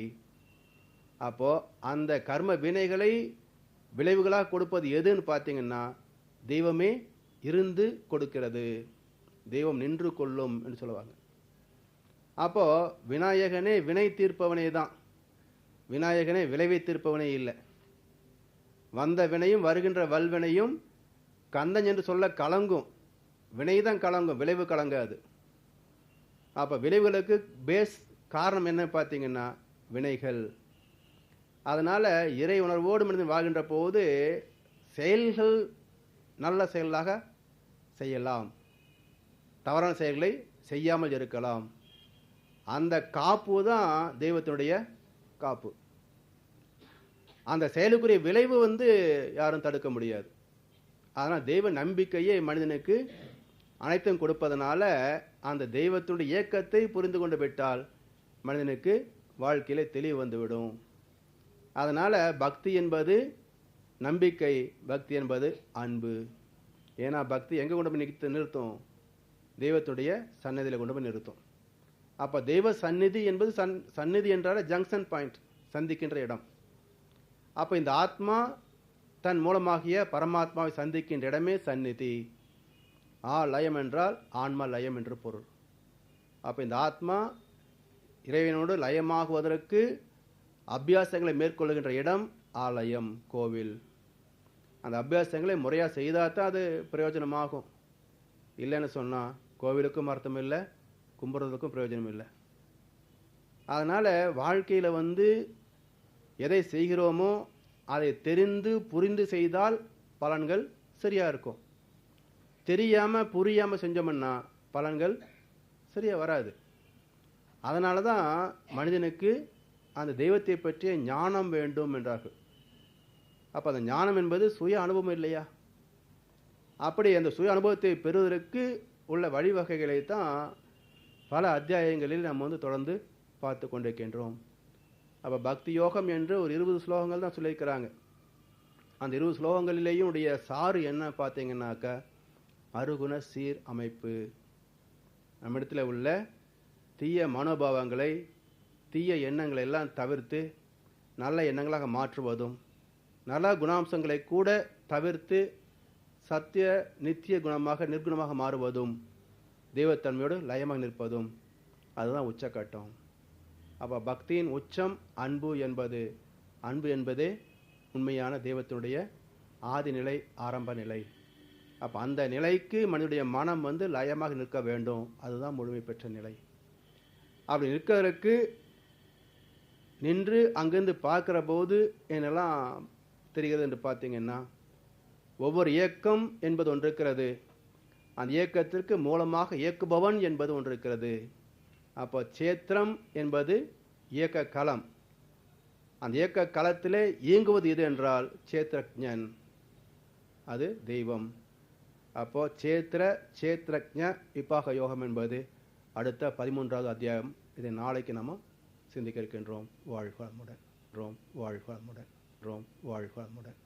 அப்போது அந்த கர்ம வினைகளை விளைவுகளாக கொடுப்பது எதுன்னு பார்த்தீங்கன்னா, தெய்வமே இருந்து கொடுக்கிறது. தெய்வம் நின்று கொள்ளும் என்று சொல்லுவாங்க. அப்போ விநாயகனே வினை தீர்ப்பவனே தான். விநாயகனே விளைவை தீர்ப்பவனே இல்லை. வந்த வினையும் வருகின்ற வல்வினையும் கந்தன் என்று சொல்ல கலங்கும். வினை தான் கலங்கும், விளைவு கலங்காது. அப்போ விளைவுகளுக்கு பேஸ் காரணம் என்ன பார்த்தீங்கன்னா வினைகள். அதனால் இறை உணர்வோடு மனிதன் வாழ்கின்ற போது செயல்கள் நல்ல செயலாக செய்யலாம், தவறான செயல்களை செய்யாமல் இருக்கலாம். அந்த காப்பு தான் தெய்வத்தினுடைய காப்பு. அந்த செயலுக்குரிய விளைவு யாரும் தடுக்க முடியாது. அதனால் தெய்வ நம்பிக்கையே மனிதனுக்கு அனைத்தும் கொடுப்பதனால அந்த தெய்வத்தினுடைய இயக்கத்தை புரிந்து கொண்டு விட்டால் மனிதனுக்கு வாழ்க்கையில் தெளிவு வந்துவிடும். அதனால் பக்தி என்பது நம்பிக்கை, பக்தி என்பது அன்பு. ஏன்னா பக்தி எங்கே கொண்டு போய் நிறுத்தும்? தெய்வத்துடைய சந்நிதியில் கொண்டு போய் நிறுத்தும். அப்போ தெய்வ சந்நிதி என்பது சந்நிதி என்றால் ஜங்ஷன் பாயிண்ட், சந்திக்கின்ற இடம். அப்போ இந்த ஆத்மா தன் மூலமாகிய பரமாத்மாவை சந்திக்கின்ற இடமே சந்நிதி. லயம் என்றால் ஆன்மா லயம் என்று பொருள். அப்போ இந்த ஆத்மா இறைவனோடு லயமாகுவதற்கு அபியாசங்களை மேற்கொள்ளுகின்ற இடம் ஆலயம், கோவில். அந்த அபியாசங்களை முறையாக செய்தால் தான் அது பிரயோஜனமாகும். இல்லைன்னு சொன்னால் கோவிலுக்கும் அர்த்தம் இல்லை, கும்பிட்றதுக்கும் பிரயோஜனம் இல்லை. அதனால் வாழ்க்கையில் எதை செய்கிறோமோ அதை தெரிந்து புரிந்து செய்தால் பலன்கள் சரியாக இருக்கும். தெரியாமல் புரியாமல் செஞ்சோம்னா பலன்கள் சரியாக வராது. அதனால தான் மனிதனுக்கு அந்த தெய்வத்தை பற்றிய ஞானம் வேண்டும் என்றார்கள். அப்போ அந்த ஞானம் என்பது சுய அனுபவம் இல்லையா? அப்படி அந்த சுய அனுபவத்தை பெறுவதற்கு உள்ள வழிவகைகளை தான் பல அத்தியாயங்களில் நம்ம தொடர்ந்து பார்த்து கொண்டிருக்கின்றோம். அப்போ பக்தி யோகம் என்று ஒரு 20 ஸ்லோகங்கள் தான் சொல்லியிருக்கிறாங்க. அந்த 20 ஸ்லோகங்களிலேயும் உடைய சாறு என்ன பார்த்தீங்கன்னாக்கா, அருகுண சீர் அமைப்பு. நம்மிடத்தில் உள்ள தீய மனோபாவங்களை, தீய எண்ணங்களை எல்லாம் தவிர்த்து நல்ல எண்ணங்களாக மாற்றுவதும், நல்ல குணாம்சங்களை கூட தவிர்த்து சத்திய நித்திய குணமாக நிர்குணமாக மாறுவதும், தெய்வத்தன்மையோடு லயமாக நிற்பதும், அதுதான் உச்சக்கட்டம். அப்போ பக்தியின் உச்சம் அன்பு என்பதே உண்மையான தெய்வத்தினுடைய ஆதி நிலை, ஆரம்ப நிலை. அப்போ அந்த நிலைக்கு மனிதனுடைய மனம் லயமாக நிற்க வேண்டும். அதுதான் முழுமை பெற்ற நிலை. அப்படி நிற்கிறதுக்கு நின்று அங்கிருந்து பார்க்குற போது என்னெல்லாம் தெரிகிறது என்று பார்த்தீங்கன்னா, ஒவ்வொரு இயக்கம் என்பது ஒன்று இருக்கிறது. அந்த இயக்கத்திற்கு மூலமாக இயக்குபவன் என்பது ஒன்று இருக்கிறது. அப்போ சேத்திரம் என்பது இயக்க களம். அந்த இயக்க களத்திலே இயங்குவது எது என்றால் சேத்திரஜன், அது தெய்வம். அப்போ சேத்திரஜ விபாக யோகம் என்பது அடுத்த 13வது அத்தியாயம். இதை நாளைக்கு நம்ம சிந்திக்க இருக்கின்றோம். வாழ்க வளமுடன். வாழ்க வளமுடன். வாழ்க வளமுடன்.